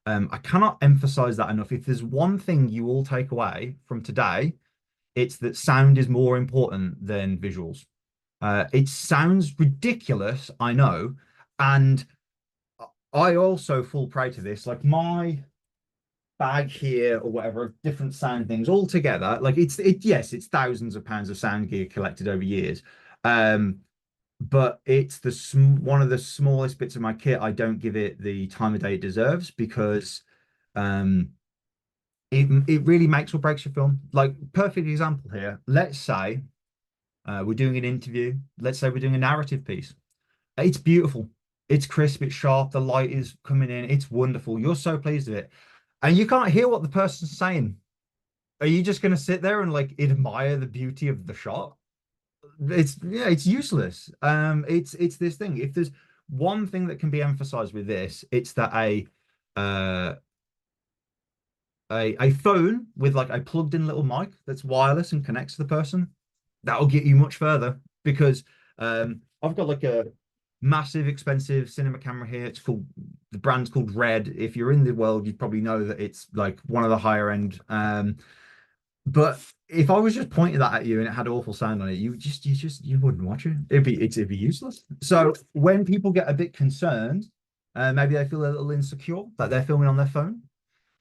I cannot emphasize that enough. If there's one thing you all take away from today, it's that sound is more important than visuals. It sounds ridiculous, I know, and I also fall prey to this. Like bag here or whatever, different sound things all together. Like yes, it's thousands of pounds of sound gear collected over years. But it's one of the smallest bits of my kit. I don't give it the time of day it deserves because it really makes or breaks your film. Like, perfect example here. Let's say we're doing an interview. Let's say we're doing a narrative piece. It's beautiful. It's crisp. It's sharp. The light is coming in. It's wonderful. You're so pleased with it, and you can't hear what the person's saying. Are you just going to sit there and like admire the beauty of the shot? It's useless. It's this thing. If there's one thing that can be emphasized with this, it's that uh a phone with like a plugged in little mic that's wireless and connects to the person, that'll get you much further because I've got like a massive expensive cinema camera here. It's called, the brand's called Red. If you're in the world, you probably know that it's like one of the higher end. But if I was just pointing that at you and it had awful sound on it, you wouldn't watch it. It'd be useless. So when people get a bit concerned, maybe they feel a little insecure that they're filming on their phone.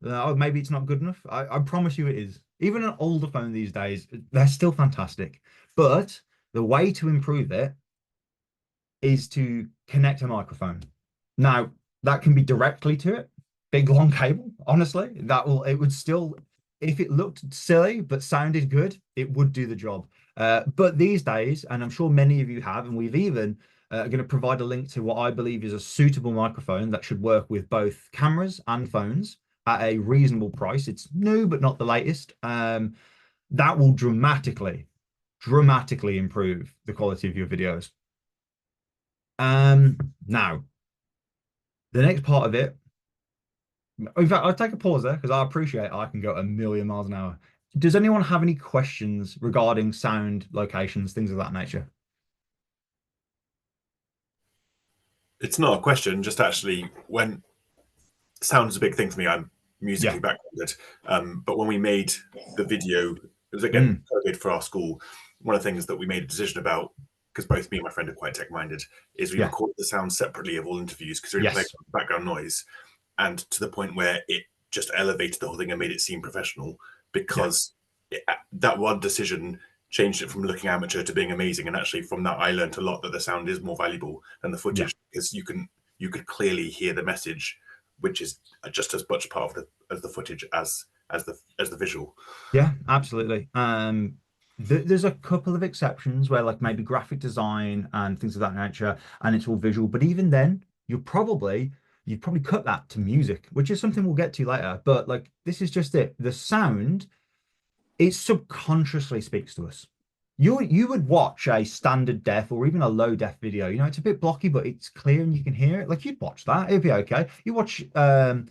Oh, maybe it's not good enough. I promise you it is. Even an older phone these days, they're still fantastic. But the way to improve it is to connect a microphone. Now, that can be directly to it, big long cable, honestly. It would still, if it looked silly but sounded good, it would do the job. But these days, and I'm sure many of you have, and we've even going to provide a link to what I believe is a suitable microphone that should work with both cameras and phones at a reasonable price. It's new, but not the latest. That will dramatically improve the quality of your videos. Now, the next part of it, in fact, I'll take a pause there because I appreciate I can go a million miles an hour. Does anyone have any questions regarding sound, locations, things of that nature? It's not a question, just actually when sound is a big thing for me. I'm musically backgrounded, but when we made the video, it was again COVID for our school. One of the things that we made a decision about, because both me and my friend are quite tech-minded, is we recorded the sound separately of all interviews because we played background noise, and to the point where it just elevated the whole thing and made it seem professional because that one decision changed it from looking amateur to being amazing. And actually from that, I learned a lot that the sound is more valuable than the footage because you could clearly hear the message, which is just as much part of the footage as the visual. Yeah, absolutely. There's a couple of exceptions where like maybe graphic design and things of that nature, and it's all visual. But even then, you'd probably cut that to music, which is something we'll get to later. But like this is just it. The sound, it subconsciously speaks to us. You would watch a standard def or even a low def video. You know, it's a bit blocky, but it's clear and you can hear it. Like you'd watch that, it'd be okay. You watch old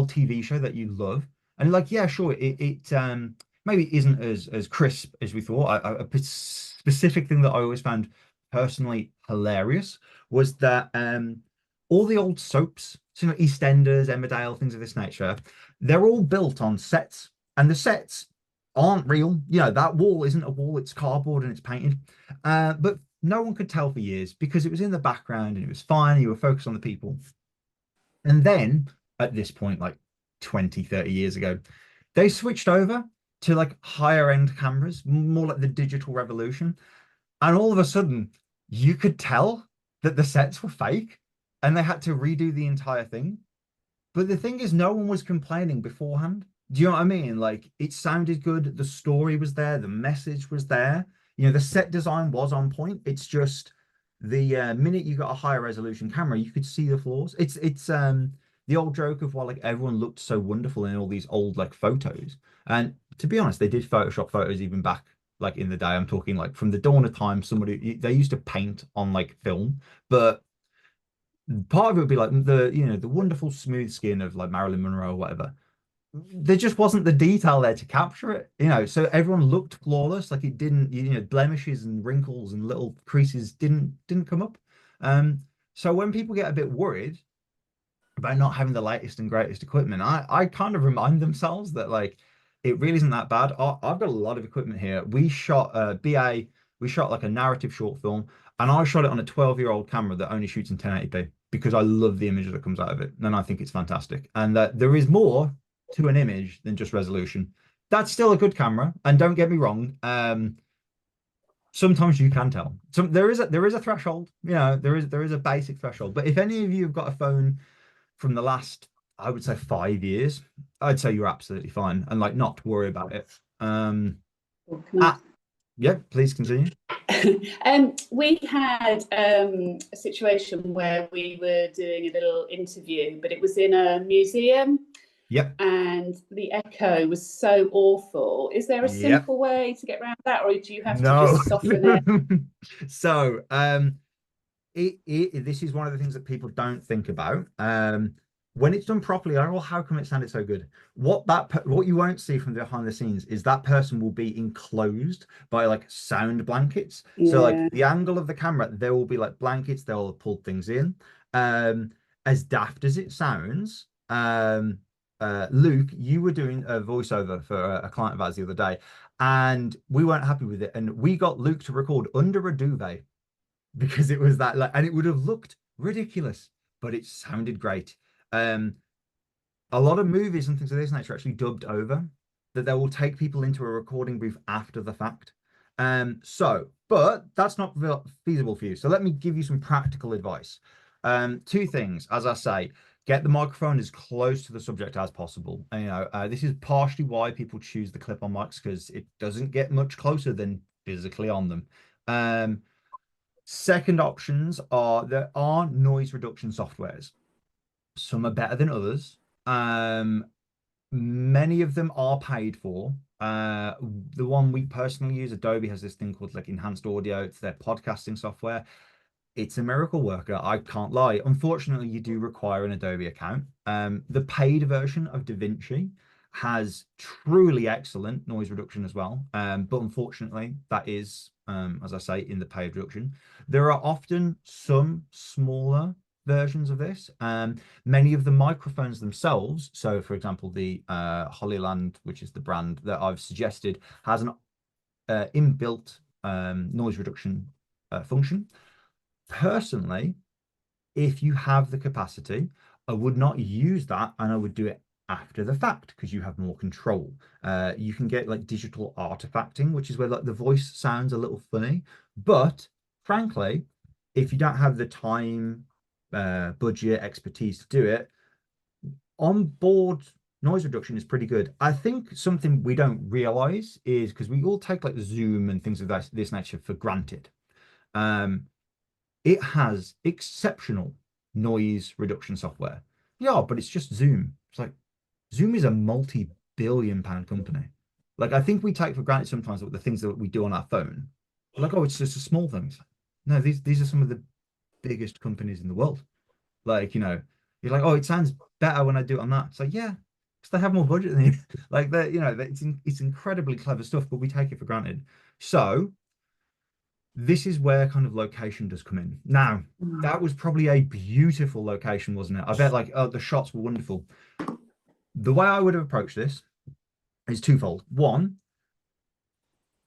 TV show that you love, and like, yeah, sure, it maybe isn't as crisp as we thought. A specific thing that I always found personally hilarious was that all the old soaps, so EastEnders, Emmerdale, things of this nature, they're all built on sets, and the sets aren't real. You know, that wall isn't a wall, it's cardboard and it's painted. But no one could tell for years because it was in the background and it was fine. You were focused on the people. And then at this point, like 20, 30 years ago, they switched over to like higher end cameras, more like the digital revolution. And all of a sudden, you could tell that the sets were fake and they had to redo the entire thing. But the thing is, no one was complaining beforehand. Do you know what I mean? Like it sounded good, the story was there, the message was there. You know, the set design was on point. It's just the minute you got a higher resolution camera, you could see the flaws. It's the old joke of why like everyone looked so wonderful in all these old like photos. And to be honest, they did Photoshop photos even back like in the day. I'm talking like from the dawn of time, they used to paint on like film, but part of it would be like the wonderful smooth skin of like Marilyn Monroe or whatever. There just wasn't the detail there to capture it, so everyone looked flawless. Like it didn't, blemishes and wrinkles and little creases didn't come up. So when people get a bit worried about not having the latest and greatest equipment, I kind of remind themselves that like it really isn't that bad. I've got a lot of equipment here. We shot we shot like a narrative short film, and I shot it on a 12-year-old camera that only shoots in 1080p because I love the image that comes out of it, and I think it's fantastic. And there is more to an image than just resolution. That's still a good camera, and don't get me wrong. Sometimes you can tell. There is a threshold. You know, there is a basic threshold. But if any of you have got a phone from the last, I would say 5 years, I'd say you're absolutely fine and like not to worry about it. Yeah, please continue. We had a situation where we were doing a little interview, but it was in a museum. Yep. And the echo was so awful. Is there a simple way to get around that, or do you have to just soften it? So, this is one of the things that people don't think about. When it's done properly, oh, how come it sounded so good? What you won't see from behind the scenes is that person will be enclosed by like sound blankets. So like the angle of the camera, there will be like blankets, they'll have pulled things in. As daft as it sounds, Luke, you were doing a voiceover for a client of ours the other day, and we weren't happy with it, and we got Luke to record under a duvet because it was that like, and it would have looked ridiculous, but it sounded great. A lot of movies and things of this nature are actually dubbed over, that they will take people into a recording booth after the fact. But that's not feasible for you. So let me give you some practical advice. Two things, as I say, get the microphone as close to the subject as possible. And, you know, this is partially why people choose the clip-on mics, because it doesn't get much closer than physically on them. Second options are, there are noise reduction softwares. Some are better than others. Many of them are paid for. The one we personally use, Adobe, has this thing called like enhanced audio. It's their podcasting software. It's a miracle worker, I can't lie. Unfortunately, you do require an Adobe account. The paid version of DaVinci has truly excellent noise reduction as well. But unfortunately, that is, as I say, in the paid reduction. There are often some smaller versions of this. Many of the microphones themselves, so for example, the Hollyland, which is the brand that I've suggested, has an inbuilt noise reduction function. Personally, if you have the capacity, I would not use that, and I would do it after the fact because you have more control. You can get like digital artifacting, which is where like the voice sounds a little funny, but frankly, if you don't have the time, budget, expertise to do it, onboard noise reduction is pretty good. I think something we don't realize is, because we all take like Zoom and things of this nature for granted. It has exceptional noise reduction software. Yeah, but it's just Zoom. It's like, Zoom is a multi-billion-pound company. Like, I think we take for granted sometimes the things that we do on our phone. We're like, oh, it's just a small thing. Like, no, these are some of the biggest companies in the world. Like, you know, you're like, oh, it sounds better when I do it on that. It's like, yeah, because they have more budget than you. Like, that, you know, it's incredibly clever stuff, but we take it for granted. So this is where kind of location does come in. Now, that was probably a beautiful location, wasn't it? I bet like, oh, the shots were wonderful. The way I would have approached this is twofold. One,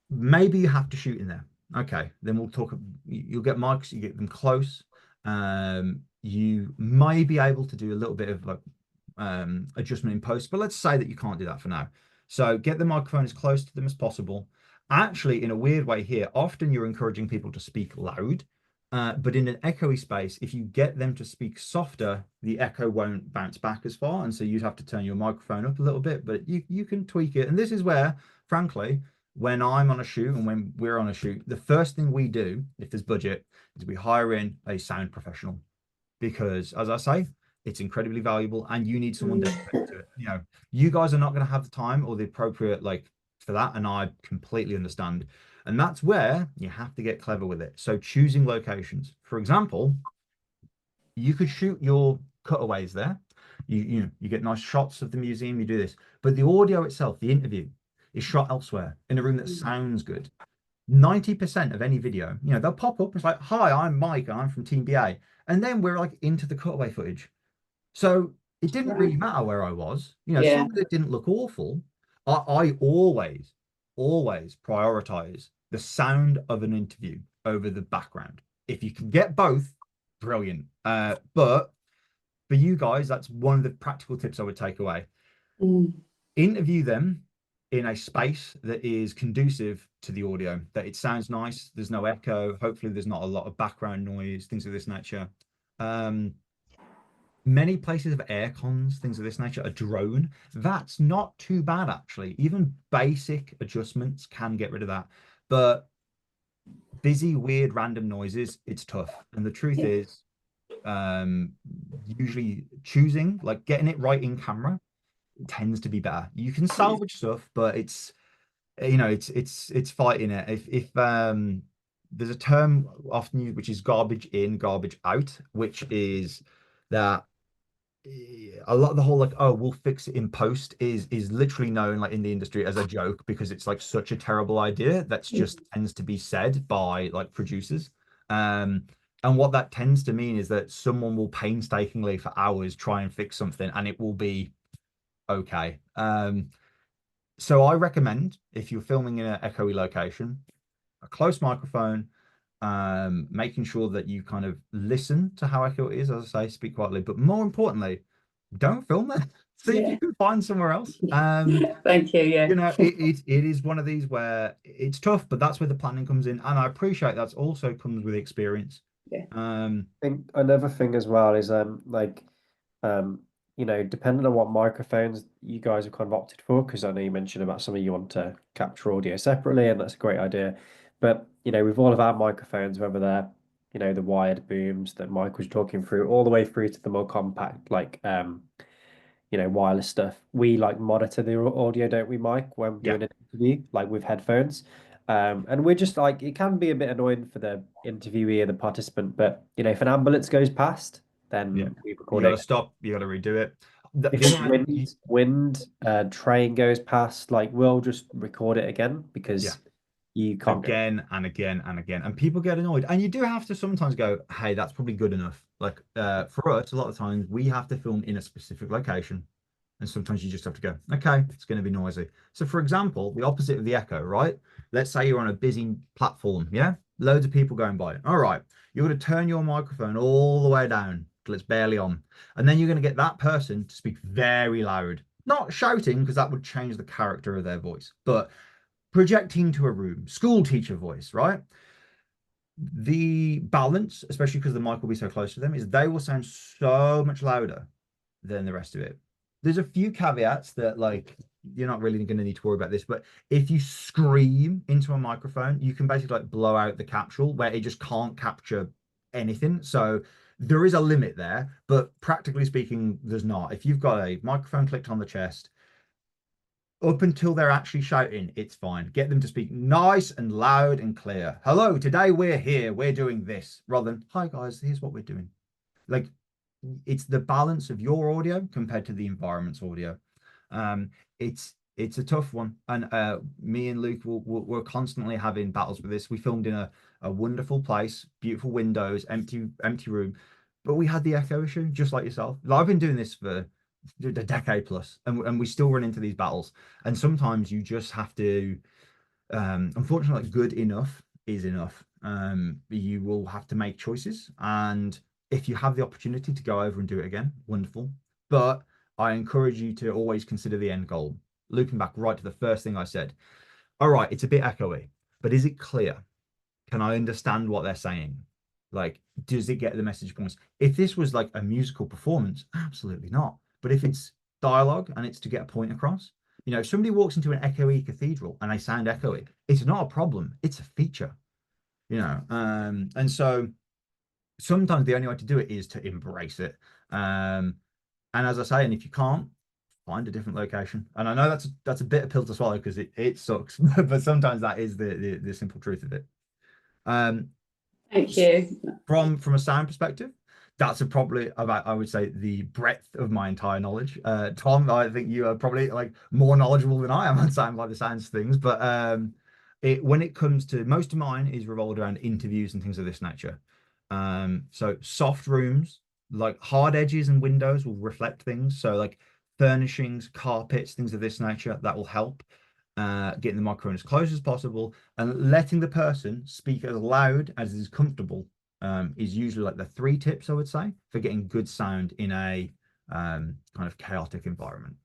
maybe you have to shoot in there. Okay, then we'll talk. You'll get mics, you get them close. You may be able to do a little bit of like adjustment in post, but let's say that you can't do that for now. So get the microphone as close to them as possible. Actually, in a weird way here, often you're encouraging people to speak loud, but in an echoey space, if you get them to speak softer, the echo won't bounce back as far. And so you'd have to turn your microphone up a little bit, but you can tweak it. And this is where, frankly, when I'm on a shoot and when we're on a shoot, the first thing we do, if there's budget, is we hire in a sound professional. Because, as I say, it's incredibly valuable and you need someone dedicated to it. You know, you guys are not going to have the time or the appropriate, like, for that, and I completely understand. And that's where you have to get clever with it. So choosing locations. For example, you could shoot your cutaways there. You get nice shots of the museum, you do this. But the audio itself, the interview, is shot elsewhere in a room that sounds good. 90% of any video, you know, they'll pop up. It's like, hi, I'm Mike, and I'm from TeamBA. And then we're like into the cutaway footage. So it didn't really matter where I was. You know, some of it didn't look awful. I always prioritize the sound of an interview over the background. If you can get both, brilliant. But for you guys, that's one of the practical tips I would take away. Interview them in a space that is conducive to the audio, that it sounds nice, there's no echo, hopefully there's not a lot of background noise, things of this nature. Many places have air cons, things of this nature. A drone, that's not too bad actually. Even basic adjustments can get rid of that. But busy, weird, random noises, it's tough. And the truth is, usually choosing, like getting it right in camera tends to be better. You can salvage stuff, but it's, you know, it's fighting it. If there's a term often used which is garbage in, garbage out, which is that a lot of the whole like, oh, we'll fix it in post is literally known like in the industry as a joke, because it's like such a terrible idea that's just tends to be said by like producers. And what that tends to mean is that someone will painstakingly for hours try and fix something and it will be okay. So I recommend, if you're filming in an echoey location, a close microphone, making sure that you kind of listen to how echo it is, as I say, speak quietly, but more importantly, don't film there. See if you can find somewhere else. Thank you. Yeah, you know, it is one of these where it's tough, but that's where the planning comes in, and I appreciate that also comes with experience. Yeah. I think another thing as well is you know, depending on what microphones you guys have kind of opted for, because I know you mentioned about some of you want to capture audio separately, and that's a great idea. But you know, with all of our microphones, whether they're, you know, the wired booms that Mike was talking through, all the way through to the more compact, like you know, wireless stuff, we like monitor the audio, don't we, Mike, when we're doing an interview, like with headphones. And we're just like, it can be a bit annoying for the interviewee or the participant, but you know, if an ambulance goes past, then we You record got to it. stop, you got to redo it. If it's wind, train goes past, like we'll just record it again, because you can't again and again and again, and people get annoyed, and you do have to sometimes go, hey, that's probably good enough. Like for us, a lot of times we have to film in a specific location, and sometimes you just have to go, okay, it's going to be noisy. So for example, the opposite of the echo, right? Let's say you're on a busy platform, loads of people going by. All right, you're going to turn your microphone all the way down till it's barely on, and then you're going to get that person to speak very loud, not shouting, because that would change the character of their voice, but projecting to a room, school teacher voice, right? The balance, especially because the mic will be so close to them, is they will sound so much louder than the rest of it. There's a few caveats that, like, you're not really going to need to worry about this, but if you scream into a microphone, you can basically like blow out the capsule where it just can't capture anything. So there is a limit there, but practically speaking, there's not. If you've got a microphone clicked on the chest, up until they're actually shouting, it's fine. Get them to speak nice and loud and clear. Hello, today we're here, we're doing this, rather than, hi guys, here's what we're doing. Like, it's the balance of your audio compared to the environment's audio. It's a tough one, and me and Luke we're constantly having battles with this. We filmed in a wonderful place, beautiful windows, empty room, but we had the echo issue, just like yourself. I've been doing this for a decade plus, and we still run into these battles, and sometimes you just have to unfortunately, good enough is enough. You will have to make choices, and if you have the opportunity to go over and do it again, wonderful, but I encourage you to always consider the end goal. Looping back right to the first thing I said, all right, it's a bit echoey, but is it clear? Can I understand what they're saying? Like, does it get the message across? If this was like a musical performance, absolutely not. But if it's dialogue and it's to get a point across, you know, if somebody walks into an echoey cathedral and they sound echoey, it's not a problem. It's a feature, you know. And so sometimes the only way to do it is to embrace it. And as I say, and if you can't, find a different location. And I know that's a bit of pill to swallow because it sucks, but sometimes that is the simple truth of it. Thank you. From a sound perspective, that's probably about, I would say, the breadth of my entire knowledge. Tom, I think you are probably like more knowledgeable than I am on sound, like the sounds things, but when it comes to, most of mine is revolved around interviews and things of this nature. So soft rooms, like hard edges and windows will reflect things. So like furnishings, carpets, things of this nature, that will help. Getting the microphone as close as possible and letting the person speak as loud as is comfortable is usually like the 3 tips, I would say, for getting good sound in a kind of chaotic environment.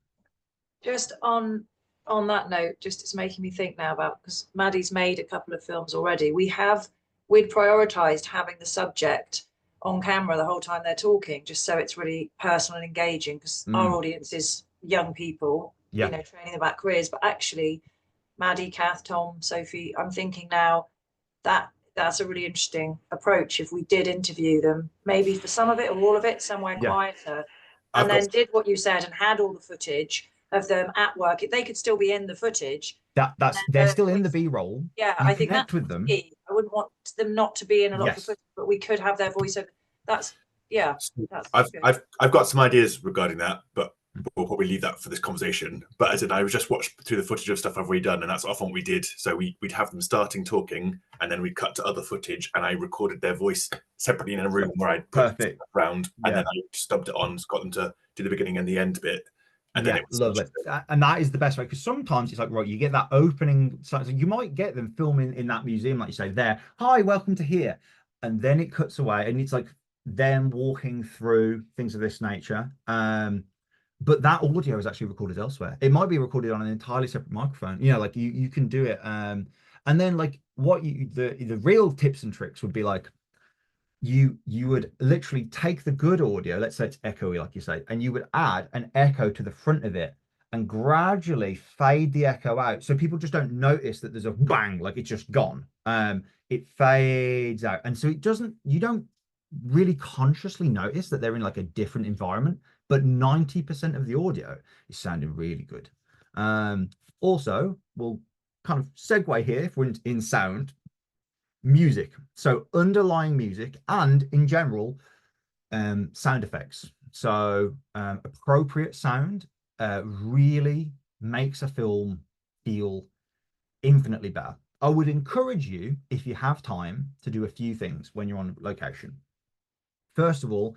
Just on that note, just it's making me think now about, because Maddie's made a couple of films already. We'd prioritized having the subject on camera the whole time they're talking, just so it's really personal and engaging, because our audience is young people, Yeah. you know, training about careers. But actually, Maddie, Kath, Tom, Sophie, I'm thinking now that that's a really interesting approach. If we did interview them, maybe for some of it or all of it, somewhere Yeah. quieter, I've and got- then did what you said and had all the footage of them at work. They could still be in the footage. They're still in the B-roll. Yeah, You I think connect that's with them. key. I wouldn't want them not to be in a lot of the Yes. footage, but we could have their voiceover. That's that's good. I've got some ideas regarding that, but we'll probably leave that for this conversation. But as in, I was just watched through the footage of stuff I've already done, and that's often what we did. So we'd have them starting talking, and then we'd cut to other footage, and I recorded their voice separately in a room where I put Perfect. around, and Yeah. then I stubbed it on, got them to do the beginning and the end bit. And then Yeah, it was lovely. And that is the best way, because sometimes it's like, right, you get that opening, so you might get them filming in that museum, like you say, there, hi, welcome to here. And then it cuts away, and it's like them walking through things of this nature. But that audio is actually recorded elsewhere. It might be recorded on an entirely separate microphone. You know, like you can do it. And then like the real tips and tricks would be like, you would literally take the good audio, let's say it's echoey, like you say, and you would add an echo to the front of it and gradually fade the echo out, so people just don't notice that there's a bang, like it's just gone. It fades out, and so you don't really consciously notice that they're in like a different environment, but 90% of the audio is sounding really good. Also, we'll kind of segue here if we're in sound. Music, so underlying music, and in general sound effects. So appropriate sound really makes a film feel infinitely better. I would encourage you, if you have time, to do a few things when you're on location. First of all,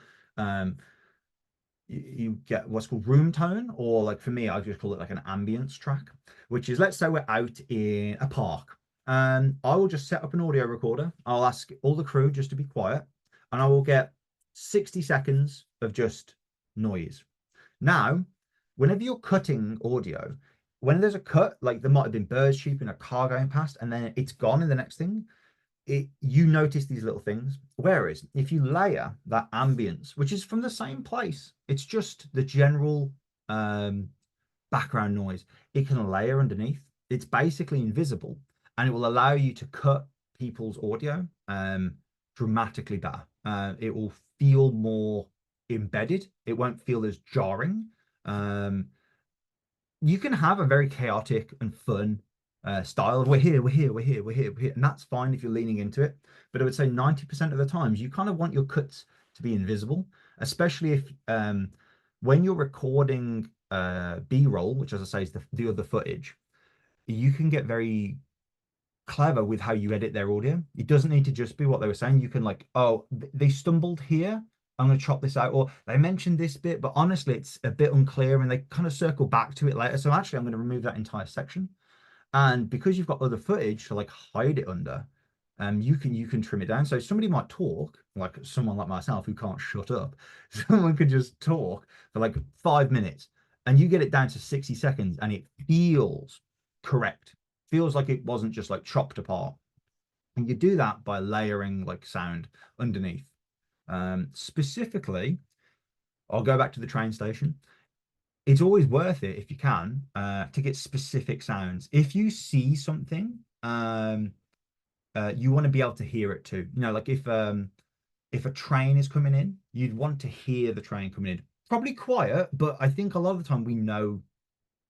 you get what's called room tone, or like for me, I just call it like an ambience track, which is, let's say we're out in a park. I will just set up an audio recorder. I'll ask all the crew just to be quiet, and I will get 60 seconds of just noise. Now, whenever you're cutting audio, when there's a cut, like there might have been birds chirping, a car going past, and then it's gone in the next thing, you notice these little things. Whereas if you layer that ambience, which is from the same place, it's just the general background noise, it can layer underneath. It's basically invisible, and it will allow you to cut people's audio dramatically better. It will feel more embedded. It won't feel as jarring. You can have a very chaotic and fun style of we're here, and that's fine if you're leaning into it. But I would say 90% of the times you kind of want your cuts to be invisible, especially if when you're recording B-roll, which, as I say, is the other footage. You can get very clever with how you edit their audio. It doesn't need to just be what they were saying. You can like, oh, they stumbled here, I'm going to chop this out, or they mentioned this bit, but honestly it's a bit unclear, and they kind of circle back to it later, so actually I'm going to remove that entire section. And because you've got other footage to like hide it under, you can trim it down. So somebody might talk, like someone like myself who can't shut up, someone could just talk for like 5 minutes, and you get it down to 60 seconds, and it feels correct. Feels like it wasn't just like chopped apart. And you do that by layering like sound underneath. Specifically, I'll go back to the train station. It's always worth it, if you can, to get specific sounds. If you see something, you want to be able to hear it too. You know, like if a train is coming in, you'd want to hear the train coming in. Probably quiet, but I think a lot of the time we know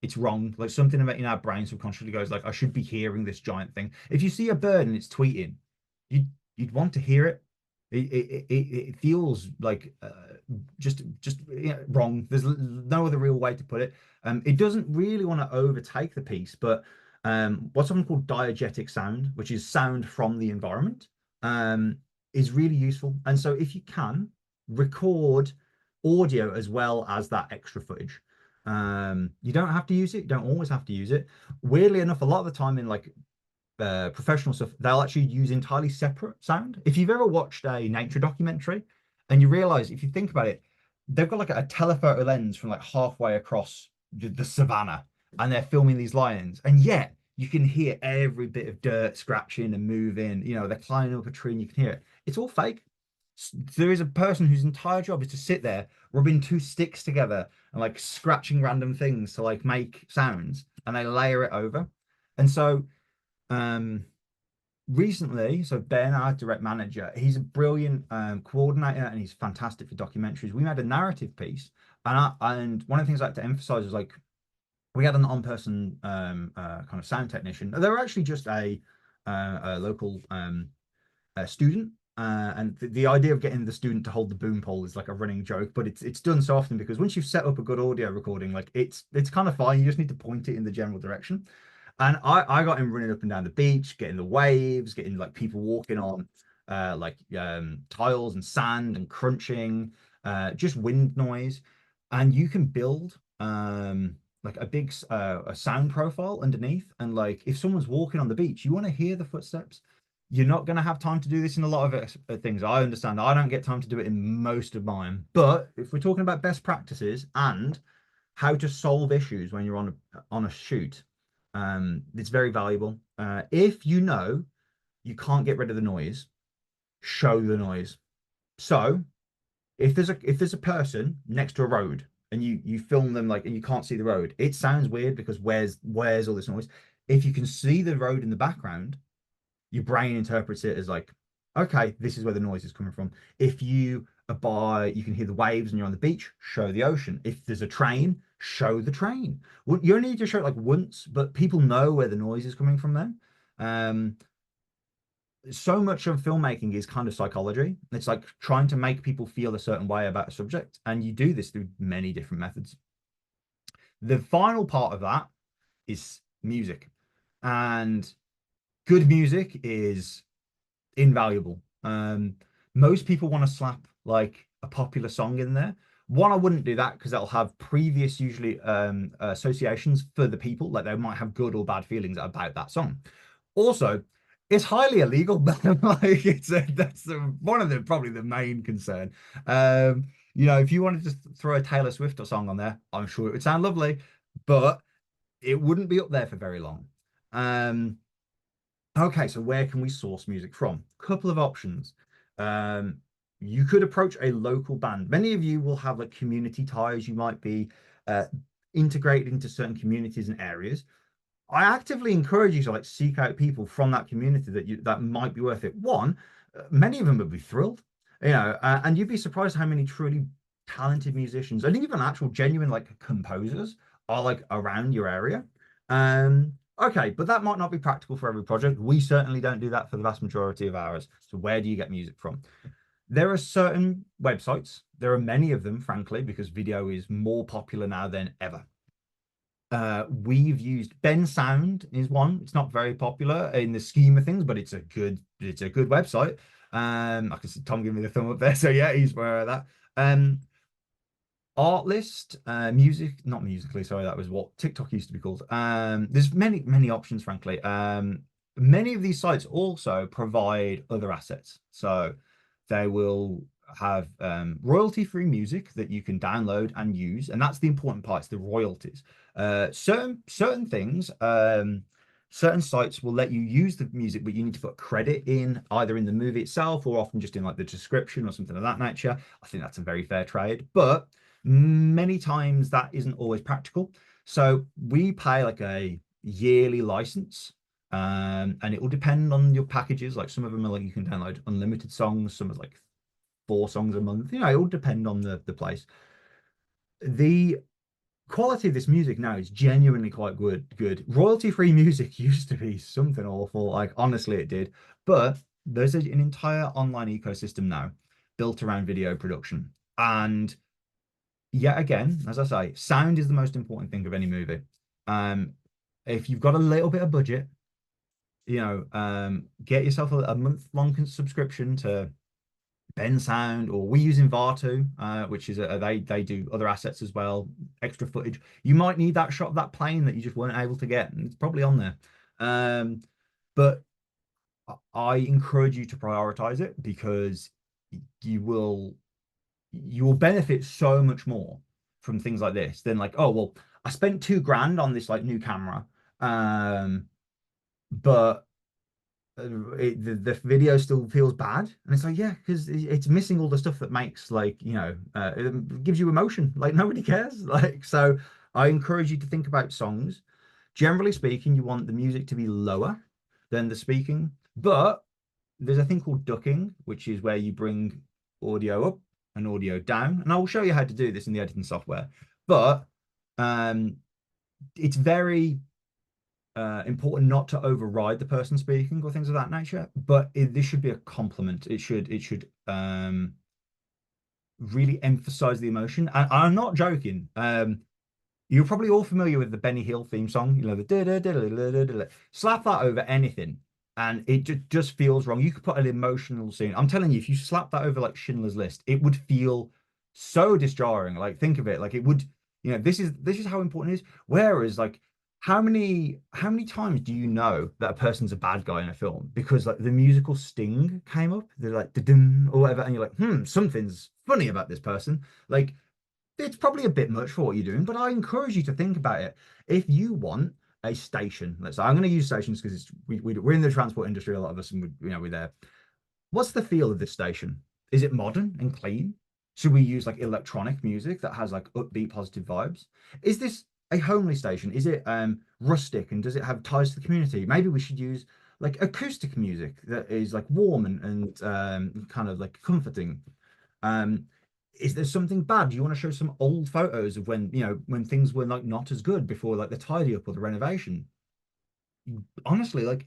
it's wrong. Like something about in our brain subconsciously goes like, I should be hearing this giant thing. If you see a bird and it's tweeting, you'd want to hear it. It feels like just wrong. There's no other real way to put it. It doesn't really want to overtake the piece, but what's often called diegetic sound, which is sound from the environment, is really useful. And so if you can, record audio as well as that extra footage. You don't have to use it. You don't always have to use it. Weirdly enough, a lot of the time in like professional stuff, they'll actually use entirely separate sound. If you've ever watched a nature documentary and you realize, if you think about it, they've got like a telephoto lens from like halfway across the savannah, and they're filming these lions, and yet you can hear every bit of dirt scratching and moving. You know, they're climbing up a tree and you can hear it. It's all fake. There is a person whose entire job is to sit there rubbing two sticks together and like scratching random things to like make sounds, and they layer it over. And so recently, so Ben, our direct manager, he's a brilliant coordinator and he's fantastic for documentaries. We made a narrative piece, and one of the things I like to emphasize is like we had an on-person kind of sound technician. They were actually just a local student. And the idea of getting the student to hold the boom pole is like a running joke, but it's done so often because once you've set up a good audio recording, like it's kind of fine. You just need to point it in the general direction. And I got him running up and down the beach, getting the waves, getting like people walking on tiles and sand and crunching, just wind noise. And you can build like a big a sound profile underneath. And like if someone's walking on the beach, you want to hear the footsteps. You're not going to have time to do this in a lot of things. I understand. I don't get time to do it in most of mine. But if we're talking about best practices and how to solve issues when you're on a shoot, it's very valuable. If you know you can't get rid of the noise, show the noise. So if there's a person next to a road and you film them like and you can't see the road, it sounds weird because where's all this noise? If you can see the road in the background, your brain interprets it as like, okay, this is where the noise is coming from. If you you can hear the waves and you're on the beach, show the ocean. If there's a train, show the train. You only need to show it like once, but people know where the noise is coming from then. So much of filmmaking is kind of psychology. It's like trying to make people feel a certain way about a subject, and you do this through many different methods. The final part of that is music, and good music is invaluable. Most people want to slap like a popular song in there. One, I wouldn't do that because that'll have previous usually associations for the people, like they might have good or bad feelings about that song. Also, it's highly illegal. Like that's one of the probably the main concern. You know, if you wanted to throw a Taylor Swift or song on there, I'm sure it would sound lovely, but it wouldn't be up there for very long. Okay, so where can we source music from? Couple of options. You could approach a local band. Many of you will have like community ties. You might be integrated into certain communities and areas. I actively encourage you to like seek out people from that community that might be worth it. One, many of them would be thrilled, you know, and you'd be surprised how many truly talented musicians and even actual genuine like composers are like around your area. Okay, but that might not be practical for every project. We certainly don't do that for the vast majority of ours. So where do you get music from? There are certain websites. There are many of them, frankly, because video is more popular now than ever. We've used Ben Sound is one. It's not very popular in the scheme of things, but it's a good website. I can see Tom giving me the thumb up there. So yeah, he's aware of that. Artlist, not Musically, sorry, that was what TikTok used to be called. There's many options, frankly. Many of these sites also provide other assets. So they will have royalty-free music that you can download and use, and that's the important part, it's the royalties. Certain things, certain sites will let you use the music, but you need to put credit in either in the movie itself or often just in like the description or something of that nature. I think that's a very fair trade, but many times that isn't always practical. So we pay like a yearly license, and it will depend on your packages. Like some of them are like you can download unlimited songs, some are like 4 songs a month. You know, it will depend on the place. The quality of this music now is genuinely quite good. Royalty-free music used to be something awful, like honestly it did, but there's an entire online ecosystem now built around video production. And yet again, as I say, sound is the most important thing of any movie. If you've got a little bit of budget, you know, get yourself a month-long subscription to Ben Sound, or we use Envato, which is they do other assets as well, extra footage. You might need that shot of that plane that you just weren't able to get, and it's probably on there. But I encourage you to prioritize it because you will benefit so much more from things like this than like, oh well, I spent £2 grand on this like new camera, but the video still feels bad. And it's like, yeah, because it's missing all the stuff that makes like, it gives you emotion. Like nobody cares. Like, so I encourage you to think about songs. Generally speaking, you want the music to be lower than the speaking, but there's a thing called ducking, which is where you bring audio up and audio down. And I will show you how to do this in the editing software. But it's very important not to override the person speaking or things of that nature. But this should be a compliment. It should really emphasize the emotion. And I'm not joking. You're probably all familiar with the Benny Hill theme song, you know, the da da da da da da da. Slap that over anything, and it just feels wrong. You could put an emotional scene. I'm telling you, if you slap that over like Schindler's List, it would feel so disjarring. Like, think of it, like it would, you know, this is how important it is. Whereas, like, how many times do you know that a person's a bad guy in a film because like the musical sting came up, they're like da-dum, or whatever, and you're like, something's funny about this person, like. It's probably a bit much for what you're doing, but I encourage you to think about it. If you want a station, let's say I'm going to use stations because we're in the transport industry, a lot of us, and we're there. What's the feel of this station? Is it modern and clean? Should we use like electronic music that has like upbeat, positive vibes? Is this a homely station? Is it rustic and does it have ties to the community? Maybe we should use like acoustic music that is like warm and kind of like comforting. Is there something bad? Do you want to show some old photos of when, when things were like not as good before like the tidy up or the renovation? Honestly, like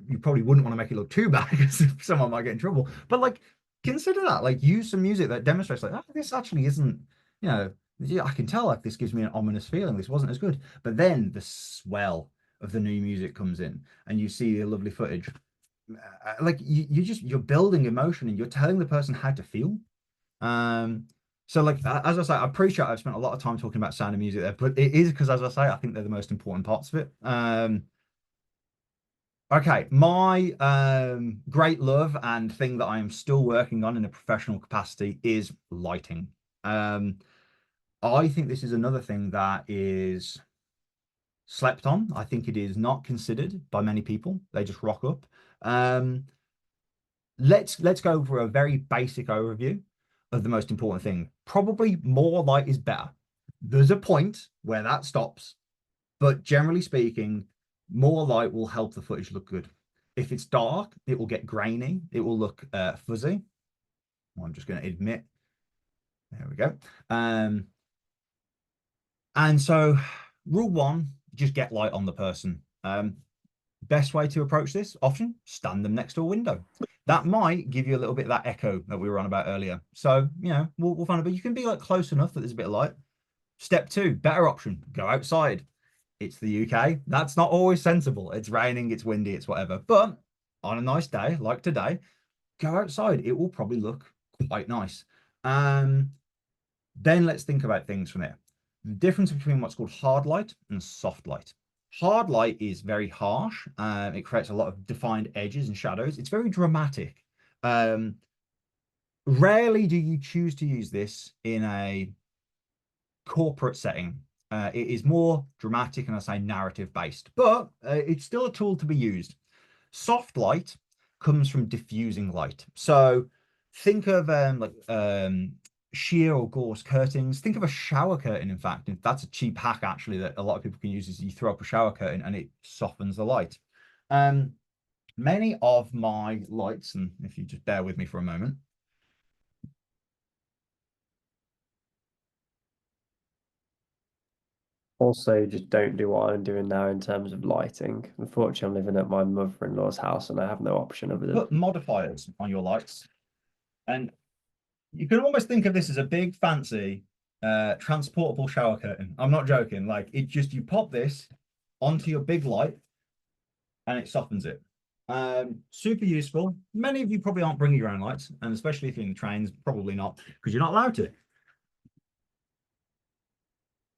you probably wouldn't want to make it look too bad because someone might get in trouble. But like consider that, like use some music that demonstrates like, oh, this actually isn't, yeah, I can tell like this gives me an ominous feeling. This wasn't as good. But then the swell of the new music comes in and you see the lovely footage. Like you're building emotion and you're telling the person how to feel. So like as I say, I appreciate I've spent a lot of time talking about sound and music there, but it is because, as I say, I think they're the most important parts of it. Okay, my great love and thing that I am still working on in a professional capacity is lighting. I think this is another thing that is slept on. I think it is not considered by many people. They just rock up. Let's go for a very basic overview of the most important thing. Probably more light is better. There's a point where that stops, but generally speaking, more light will help the footage look good. If it's dark, it will get grainy. It will look fuzzy. Well, I'm just going to admit. There we go. And so rule one, just get light on the person. Best way to approach this, often stand them next to a window. That might give you a little bit of that echo that we were on about earlier. So, we'll find it, but you can be like close enough that there's a bit of light. Step two, better option, go outside. It's the UK. That's not always sensible. It's raining, it's windy, it's whatever. But on a nice day like today, go outside. It will probably look quite nice. Then let's think about things from there. The difference between what's called hard light and soft light. Hard light is very harsh. It creates a lot of defined edges and shadows. It's very dramatic. Rarely do you choose to use this in a corporate setting. It is more dramatic and I say narrative based, but it's still a tool to be used. Soft light comes from diffusing light. So think of sheer or gauze curtains. Think of a shower curtain, in fact. That's a cheap hack, actually, that a lot of people can use, is you throw up a shower curtain and it softens the light. Many of my lights, and if you just bear with me for a moment. Also, just don't do what I'm doing now in terms of lighting. Unfortunately, I'm living at my mother-in-law's house and I have no option other than Put modifiers on your lights. And you can almost think of this as a big fancy transportable shower curtain. I'm not joking. Like, it just, you pop this onto your big light and it softens it. Super useful. Many of you probably aren't bringing your own lights, and especially if you're in the trains, probably not, because you're not allowed to.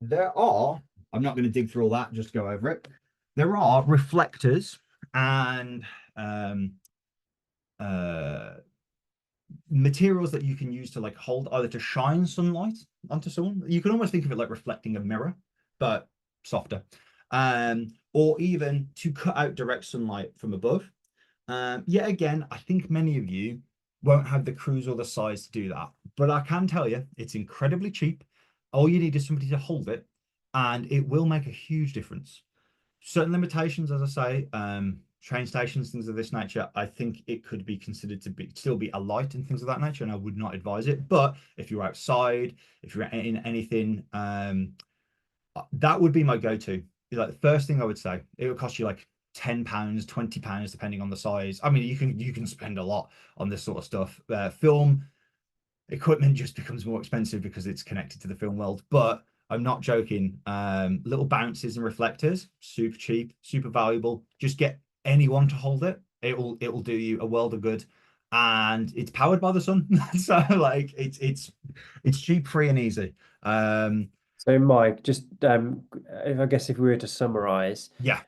There are, I'm not going to dig through all that, just go over it. There are reflectors and materials that you can use to like hold either to shine sunlight onto someone. You can almost think of it like reflecting a mirror, but softer. Or even to cut out direct sunlight from above. Yet again, I think many of you won't have the crews or the size to do that, but I can tell you it's incredibly cheap. All you need is somebody to hold it, and it will make a huge difference. Certain limitations, as I say, train stations, things of this nature, I think it could be considered to be still be a light and things of that nature, and I would not advise it. But if you're outside, if you're in anything, that would be my go-to. Like the first thing I would say, it would cost you like £10, £20, depending on the size. I mean, you can spend a lot on this sort of stuff. Film equipment just becomes more expensive because it's connected to the film world, but I'm not joking. Little bounces and reflectors, super cheap, super valuable. Just get anyone to hold it. It will do you a world of good, and it's powered by the sun. So like it's cheap, free, and easy. So Mike, just if I guess if we were to summarize, Yeah.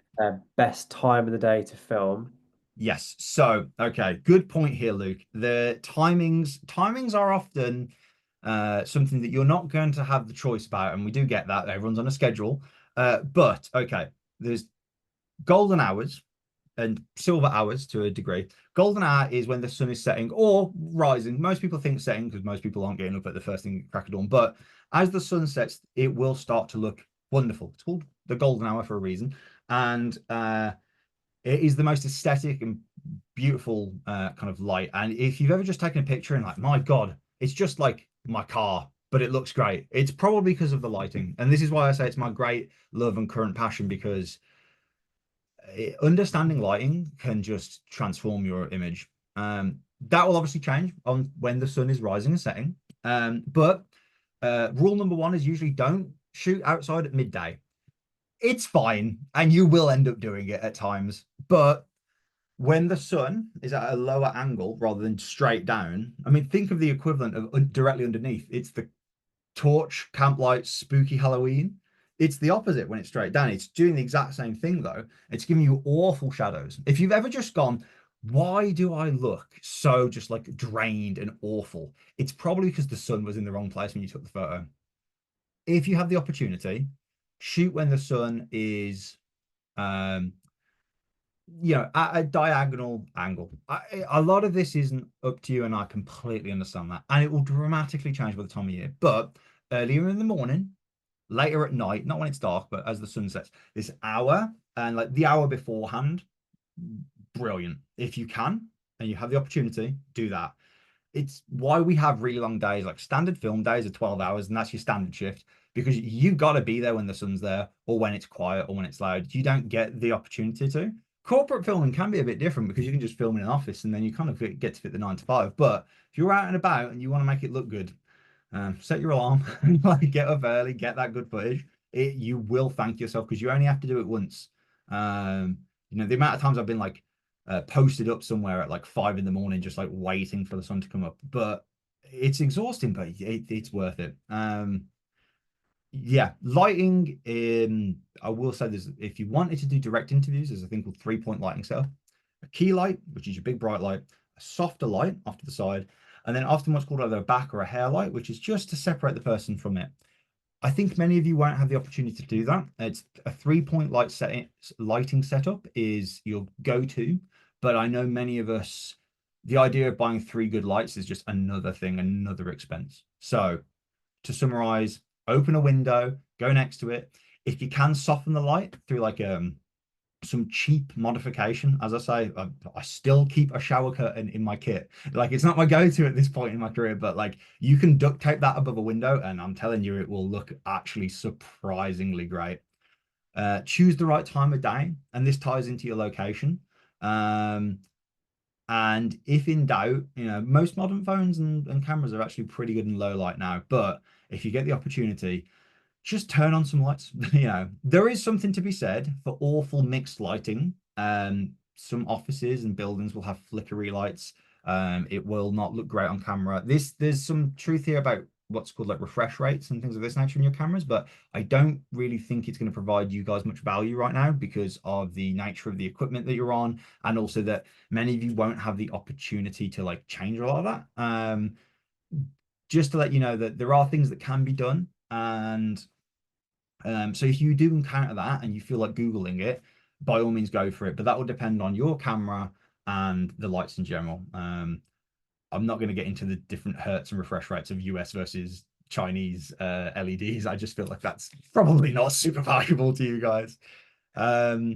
Best time of the day to film. Yes. So, okay, good point here, Luke. The timings are often something that you're not going to have the choice about, and we do get that. Everyone's on a schedule. But okay, there's golden hours and silver hours to a degree. Golden hour is when the sun is setting or rising. Most people think setting because most people aren't getting up at the first thing crack of dawn. But as the sun sets, it will start to look wonderful. It's called the golden hour for a reason. And it is the most aesthetic and beautiful kind of light. And if you've ever just taken a picture and like, my God, it's just like my car, but it looks great. It's probably because of the lighting. And this is why I say it's my great love and current passion, because understanding lighting can just transform your image. That will obviously change on when the sun is rising and setting. But rule number one is usually don't shoot outside at midday. It's fine, and you will end up doing it at times, but when the sun is at a lower angle rather than straight down, I mean, think of the equivalent of directly underneath. It's the torch, camp lights, spooky Halloween. It's the opposite when it's straight down. It's doing the exact same thing, though. It's giving you awful shadows. If you've ever just gone, why do I look so just like drained and awful? It's probably because the sun was in the wrong place when you took the photo. If you have the opportunity, shoot when the sun is at a diagonal angle. A lot of this isn't up to you, and I completely understand that, and it will dramatically change by the time of year. But earlier in the morning, later at night, not when it's dark, but as the sun sets, this hour and like the hour beforehand, brilliant. If you can and you have the opportunity, do that. It's why we have really long days. Like standard film days are 12 hours, and that's your standard shift, because you got to be there when the sun's there or when it's quiet or when it's loud. You don't get the opportunity to. Corporate filming can be a bit different because you can just film in an office and then you kind of get to fit the 9 to 5. But if you're out and about and you want to make it look good, set your alarm, like get up early, get that good footage. You will thank yourself because you only have to do it once. The amount of times I've been like posted up somewhere at like 5 in the morning, just like waiting for the sun to come up. But it's exhausting, but it's worth it. Yeah, lighting in, I will say this, if you wanted to do direct interviews, there's a thing called 3-point lighting setup. A key light, which is your big bright light, a softer light off to the side, and then often what's called either a back or a hair light, which is just to separate the person from it. I think many of you won't have the opportunity to do that. It's a 3-point lighting setup is your go-to, but I know many of us, the idea of buying 3 good lights is just another thing, another expense. So to summarize, open a window, go next to it. If you can soften the light through like some cheap modification, as I say, I still keep a shower curtain in my kit. Like it's not my go-to at this point in my career, but like you can duct tape that above a window and I'm telling you, it will look actually surprisingly great. Choose the right time of day, and this ties into your location. And if in doubt, most modern phones and cameras are actually pretty good in low light now, but if you get the opportunity, just turn on some lights. There is something to be said for awful mixed lighting. Some offices and buildings will have flickery lights. It will not look great on camera. There's some truth here about what's called like refresh rates and things of this nature in your cameras, but I don't really think it's going to provide you guys much value right now because of the nature of the equipment that you're on, and also that many of you won't have the opportunity to like change a lot of that. Just to let you know that there are things that can be done, and so if you do encounter that and you feel like Googling it, by all means go for it, but that will depend on your camera and the lights in general. I'm not going to get into the different hertz and refresh rates of US versus Chinese LEDs. I just feel like that's probably not super valuable to you guys. I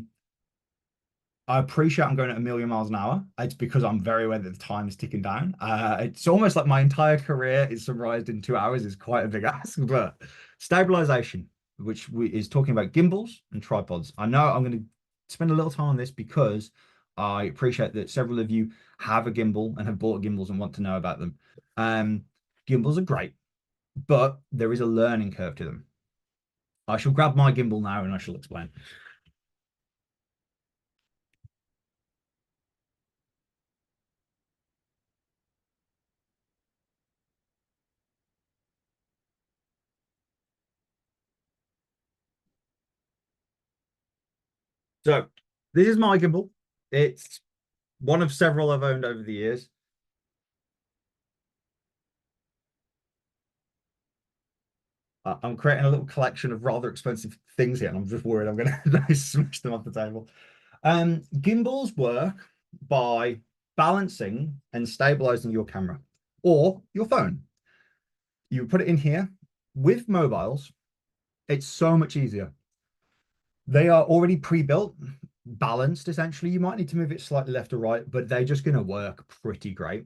appreciate I'm going at 1,000,000 miles an hour. It's because I'm very aware that the time is ticking down. It's almost like my entire career is summarized in 2 hours is quite a big ask, but stabilization, which is talking about gimbals and tripods. I know I'm going to spend a little time on this because I appreciate that several of you have a gimbal and have bought gimbals and want to know about them. Gimbals are great, but there is a learning curve to them. I shall grab my gimbal now and I shall explain. So this is my gimbal. It's one of several I've owned over the years. I'm creating a little collection of rather expensive things here, and I'm just worried I'm going to smash them off the table. Gimbals work by balancing and stabilizing your camera or your phone. You put it in here. With mobiles, it's so much easier. They are already pre-built, balanced, essentially. You might need to move it slightly left or right, but they're just going to work pretty great.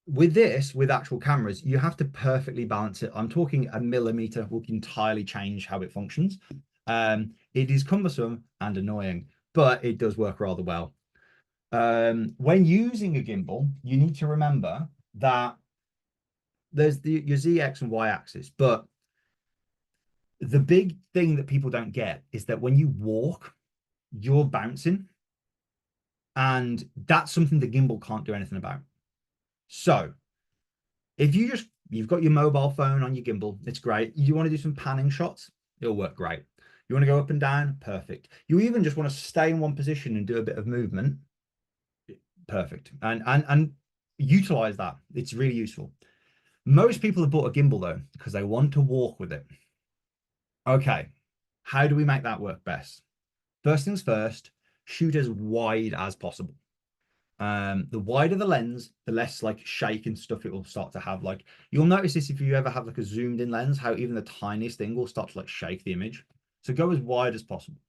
With this, with actual cameras, you have to perfectly balance it. I'm talking a millimeter will entirely change how it functions. It is cumbersome and annoying, but it does work rather well. When using a gimbal, you need to remember that there's your Z, X, and Y axis, but the big thing that people don't get is that when you walk, you're bouncing, and that's something the gimbal can't do anything about. So if you've got your mobile phone on your gimbal, it's great. You want to do some panning shots, it'll work great. You want to go up and down, perfect. You even just want to stay in one position and do a bit of movement, perfect. And utilize that. It's really useful. Most people have bought a gimbal though because they want to walk with it. Okay, how do we make that work best? First things first, shoot as wide as possible. The wider the lens, the less like shake and stuff it will start to have. Like you'll notice this if you ever have like a zoomed in lens, how even the tiniest thing will start to like shake the image. So go as wide as possible.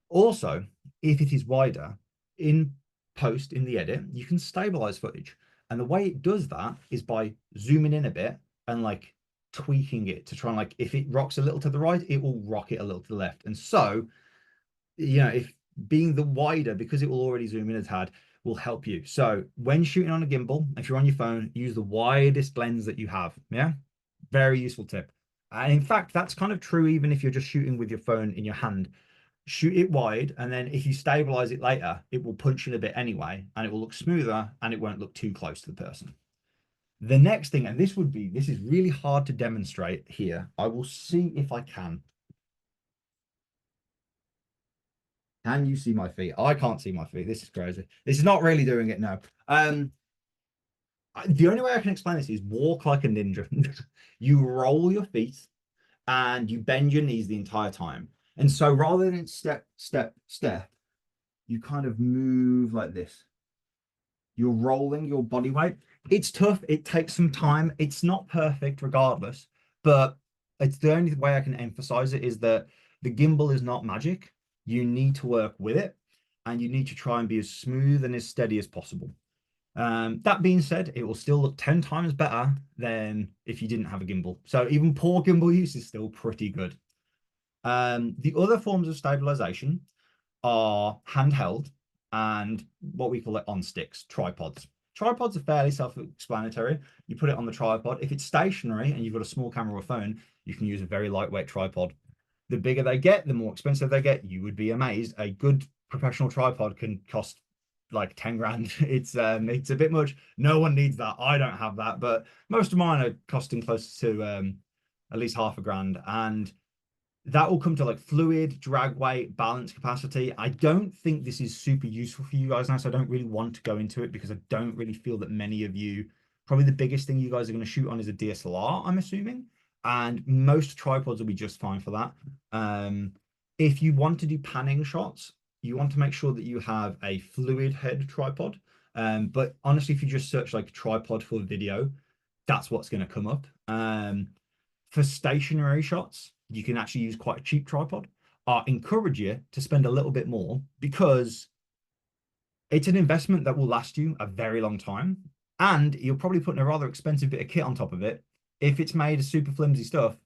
Also, if it is wider, in post, in the edit, you can stabilize footage. And the way it does that is by zooming in a bit and like tweaking it to try and like, if it rocks a little to the right, it will rock it a little to the left. And so, you know, if being the wider, because it will already zoom in a tad, will help you. So when shooting on a gimbal, if you're on your phone, use the widest lens that you have. Yeah, very useful tip. And in fact, that's kind of true even if you're just shooting with your phone in your hand. Shoot it wide, and then if you stabilize it later, it will punch in a bit anyway, and it will look smoother, and it won't look too close to the person. The next thing, and this is really hard to demonstrate here. I will see if I can. Can you see my feet? I can't see my feet. This is crazy. This is not really doing it now. The only way I can explain this is walk like a ninja. You roll your feet and you bend your knees the entire time. And so rather than step, step, step, you kind of move like this. You're rolling your body weight. It's tough. It takes some time. It's not perfect regardless, but it's the only way I can emphasize it is that the gimbal is not magic. You need to work with it and you need to try and be as smooth and as steady as possible. That being said, it will still look 10 times better than if you didn't have a gimbal. So even poor gimbal use is still pretty good. The other forms of stabilization are handheld and what we call it on sticks, tripods. Tripods are fairly self-explanatory. You put it on the tripod. If it's stationary and you've got a small camera or phone, you can use a very lightweight tripod. The bigger they get, the more expensive they get. You would be amazed. A good professional tripod can cost like 10 grand. It's a bit much. No one needs that. I don't have that, but most of mine are costing close to at least half a grand, and that will come to like fluid, drag weight, balance capacity. I don't think this is super useful for you guys now, so I don't really want to go into it because I don't really feel that many of you, probably the biggest thing you guys are going to shoot on is a DSLR, I'm assuming, and most tripods will be just fine for that. If you want to do panning shots, you want to make sure that you have a fluid head tripod. But honestly, if you just search like tripod for video, that's what's going to come up. For stationary shots, you can actually use quite a cheap tripod. I encourage you to spend a little bit more because it's an investment that will last you a very long time. And you're probably putting a rather expensive bit of kit on top of it. If it's made of super flimsy stuff,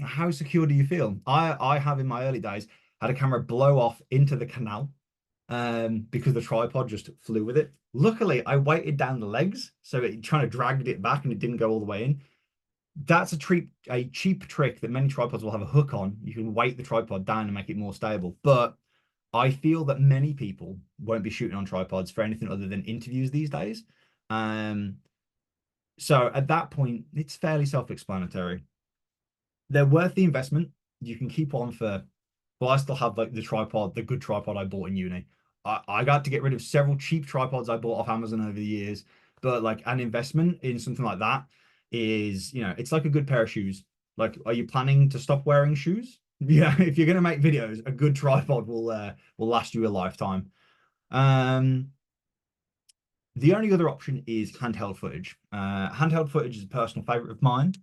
how secure do you feel? I have in my early days had a camera blow off into the canal because the tripod just flew with it. Luckily, I weighted down the legs, so it kind of dragged it back and it didn't go all the way in. That's a cheap trick that many tripods will have a hook on. You can weight the tripod down and make it more stable. But I feel that many people won't be shooting on tripods for anything other than interviews these days. So at that point, it's fairly self-explanatory. They're worth the investment. You can keep on for, well, I still have like the tripod, the good tripod I bought in uni. I got to get rid of several cheap tripods I bought off Amazon over the years, but like an investment in something like that is, you know, it's like a good pair of shoes. Like, are you planning to stop wearing shoes? Yeah, if you're gonna make videos, a good tripod will last you a lifetime. The only other option is handheld footage. Handheld footage is a personal favorite of mine.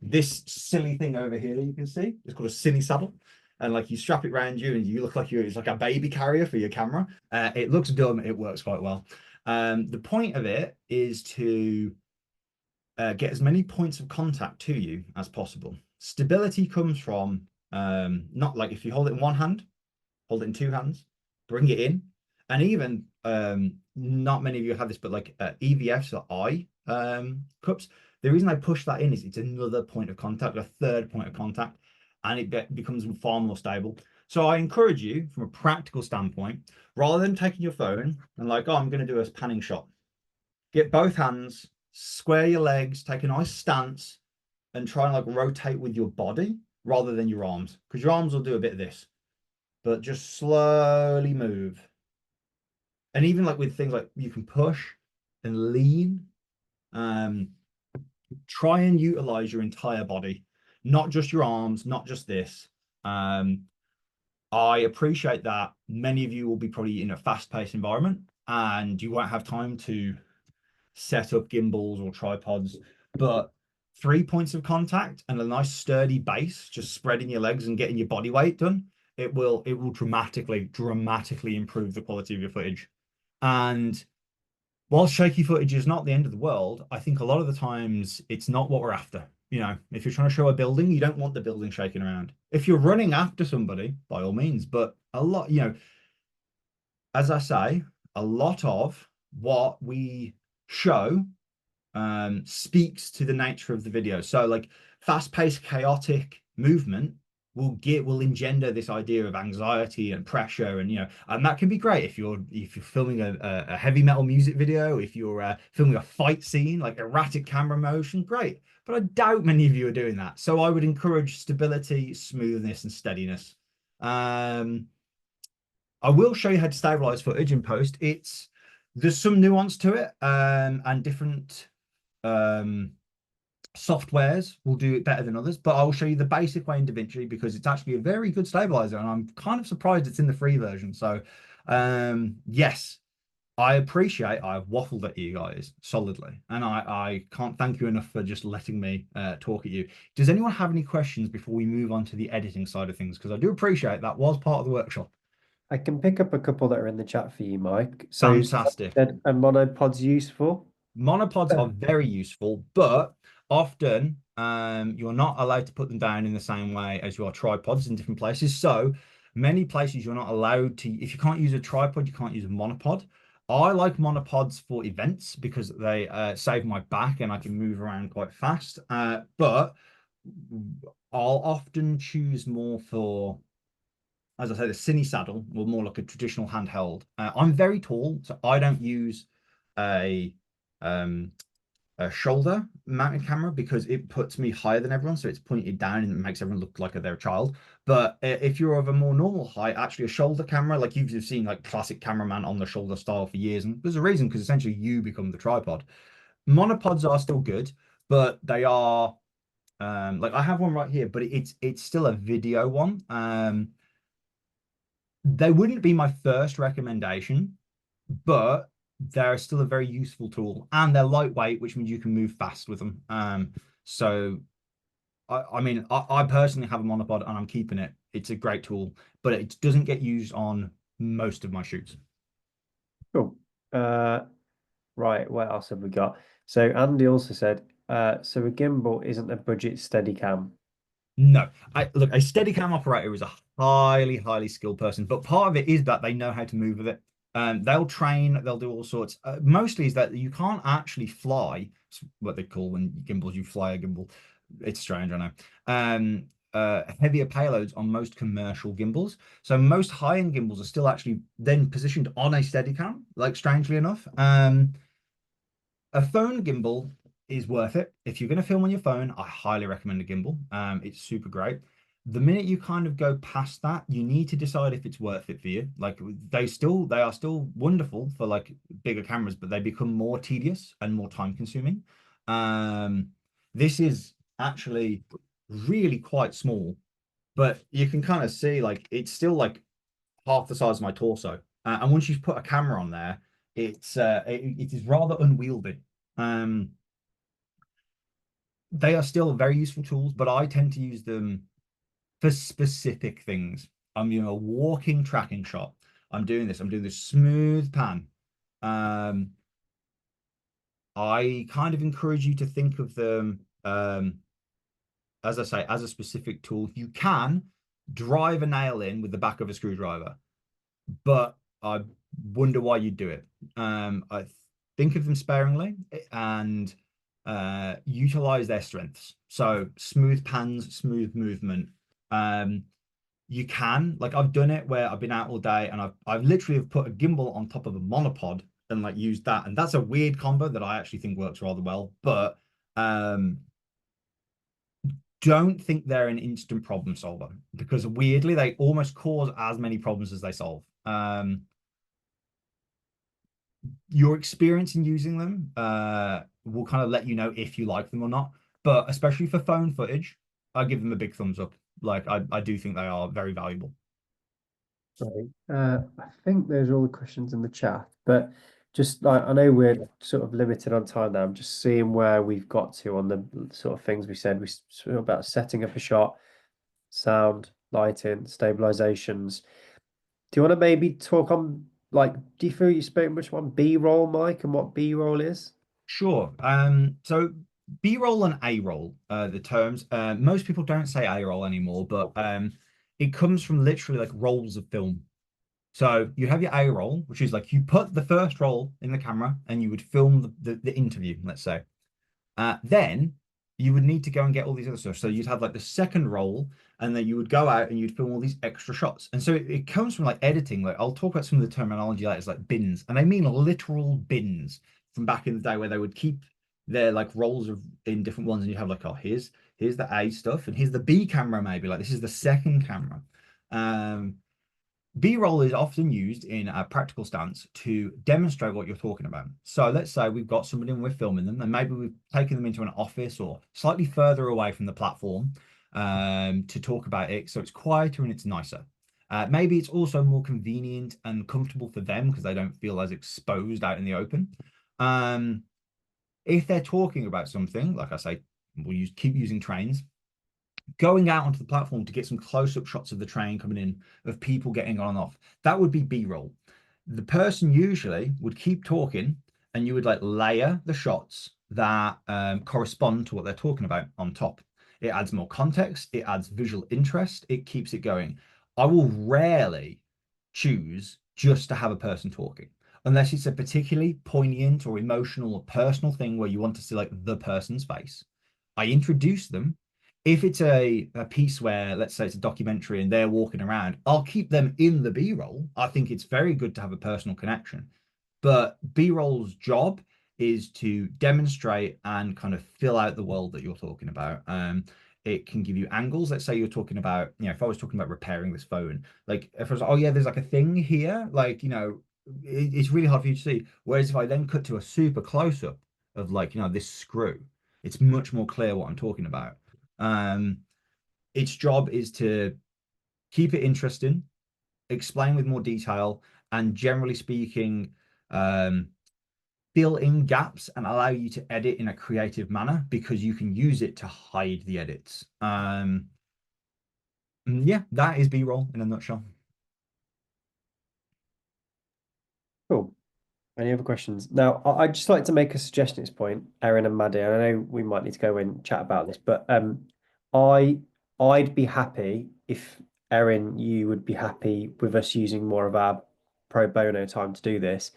This silly thing over here you can see, it's called a silly saddle. And like you strap it around you and you look like it's like a baby carrier for your camera. It looks dumb, it works quite well. The point of it is to get as many points of contact to you as possible. Stability comes from not like if you hold it in one hand, hold it in two hands, bring it in, and even not many of you have this, but like EVFs or eye cups. The reason I push that in is it's another point of contact, a third point of contact, and it becomes far more stable. So I encourage you, from a practical standpoint, rather than taking your phone and like, oh, I'm going to do a panning shot, get both hands, square your legs, take a nice stance, and try and like rotate with your body rather than your arms, because your arms will do a bit of this, but just slowly move. And even like with things like you can push and lean, try and utilize your entire body, not just your arms, not just this. I appreciate that many of you will be probably in a fast-paced environment and you won't have time to set up gimbals or tripods, but 3 points of contact and a nice sturdy base, just spreading your legs and getting your body weight done, it will dramatically improve the quality of your footage. And while shaky footage is not the end of the world, I think a lot of the times it's not what we're after. You know, if you're trying to show a building, you don't want the building shaking around. If you're running after somebody, by all means, but a lot, you know, as I say, a lot of what we show speaks to the nature of the video. So like fast-paced, chaotic movement will engender this idea of anxiety and pressure, and you know, and that can be great if you're filming a heavy metal music video, if you're filming a fight scene, like erratic camera motion, great. But I doubt many of you are doing that. So I would encourage stability, smoothness, and steadiness. I will show you how to stabilize footage in post. There's some nuance to it, and different softwares will do it better than others, but I'll show you the basic way in DaVinci because it's actually a very good stabilizer, and I'm kind of surprised it's in the free version. So yes, I appreciate I've waffled at you guys solidly, and I can't thank you enough for just letting me talk at you. Does anyone have any questions before we move on to the editing side of things? Because I do appreciate that was part of the workshop. I can pick up a couple that are in the chat for you, Mike. So Fantastic. a monopod's useful. Monopods are very useful, but often you're not allowed to put them down in the same way as your tripods in different places. So many places you're not allowed to, if you can't use a tripod, you can't use a monopod. I like monopods for events because they save my back and I can move around quite fast. But I'll often choose more for as I say, the Cine Saddle, or more like a traditional handheld. I'm very tall, so I don't use a shoulder mounted camera because it puts me higher than everyone, so it's pointed down and it makes everyone look like they're a child. But if you're of a more normal height, actually a shoulder camera, like you've seen like classic cameraman on the shoulder style for years, and there's a reason, because essentially you become the tripod. Monopods are still good, but they are like I have one right here, but it's still a video one. They wouldn't be my first recommendation, but they're still a very useful tool, and they're lightweight, which means you can move fast with them. So I mean, I personally have a monopod and I'm keeping it. It's a great tool, but it doesn't get used on most of my shoots. Cool. Right, what else have we got? So Andy also said, so a gimbal isn't a budget steady cam. No, look, a Steadicam operator is a highly skilled person, but part of it is that they know how to move with it. They'll train, they'll do all sorts. Mostly is that you can't actually fly. It's what they call when gimbals, you fly a gimbal. It's strange, I know. Heavier payloads on most commercial gimbals. So most high-end gimbals are still actually then positioned on a Steadicam, like strangely enough. A phone gimbal is worth it. If you're going to film on your phone, I highly recommend a gimbal. It's super great. The minute you kind of go past that, you need to decide if it's worth it for you. Like they are still wonderful for like bigger cameras, but they become more tedious and more time consuming. This is actually really quite small, but you can kind of see like it's still like half the size of my torso. And once you've put a camera on there, it is rather unwieldy. They are still very useful tools, but I tend to use them for specific things. I'm a walking tracking shot. I'm doing this smooth pan. I kind of encourage you to think of them, as I say, as a specific tool. You can drive a nail in with the back of a screwdriver, but I wonder why you'd do it. I think of them sparingly and utilize their strengths. So smooth pans, smooth movement. You can, like I've done it where I've been out all day and I've literally have put a gimbal on top of a monopod and like used that. And that's a weird combo that I actually think works rather well. But don't think they're an instant problem solver, because weirdly they almost cause as many problems as they solve. Your experience in using them will kind of let you know if you like them or not. But especially for phone footage, I give them a big thumbs up. Like I do think they are very valuable. Right. I think those are all the questions in the chat, but just like I know we're sort of limited on time now. I'm just seeing where we've got to on the sort of things we said. We sort of about setting up a shot, sound, lighting, stabilizations. Do you want to maybe talk on like, do you feel you spoke much on B-roll, Mike, and what B-roll is? Sure. So B-roll and A-roll, the terms. Most people don't say A-roll anymore, but it comes from literally like rolls of film. So you have your A-roll, which is like you put the first roll in the camera and you would film the interview, let's say. Then you would need to go and get all these other stuff. So you'd have like the second roll, and then you would go out and you'd film all these extra shots. And so it comes from like editing. Like I'll talk about some of the terminology later, it's like bins, and they mean literal bins from back in the day where they would keep their like rolls of in different ones, and you have like, oh, here's the A stuff, and here's the B camera, maybe like this is the second camera. B-roll is often used in a practical stance to demonstrate what you're talking about. So let's say we've got somebody and we're filming them, and maybe we've taken them into an office or slightly further away from the platform to talk about it. So it's quieter and it's nicer. Maybe it's also more convenient and comfortable for them because they don't feel as exposed out in the open. If they're talking about something, like I say, we'll keep using trains. Going out onto the platform to get some close-up shots of the train coming in, of people getting on and off, that would be B-roll. The person usually would keep talking, and you would like layer the shots that correspond to what they're talking about on top. It adds more context, it adds visual interest, it keeps it going. I will rarely choose just to have a person talking, unless it's a particularly poignant or emotional or personal thing where you want to see like the person's face. I introduce them. If it's a piece where, let's say it's a documentary and they're walking around, I'll keep them in the B-roll. I think it's very good to have a personal connection. But B-roll's job is to demonstrate and kind of fill out the world that you're talking about. It can give you angles. Let's say you're talking about, if I was talking about repairing this phone, like if I was, oh yeah, there's like a thing here, like, it's really hard for you to see. Whereas if I then cut to a super close up of like, this screw, it's much more clear what I'm talking about. Its job is to keep it interesting, explain with more detail, and generally speaking, fill in gaps and allow you to edit in a creative manner because you can use it to hide the edits. Yeah, that is B-roll in a nutshell. Cool. Any other questions? Now, I'd just like to make a suggestion at this point, Erin and Maddie. And I know we might need to go and chat about this, but I I'd be happy if Erin, you would be happy with us using more of our pro bono time to do this,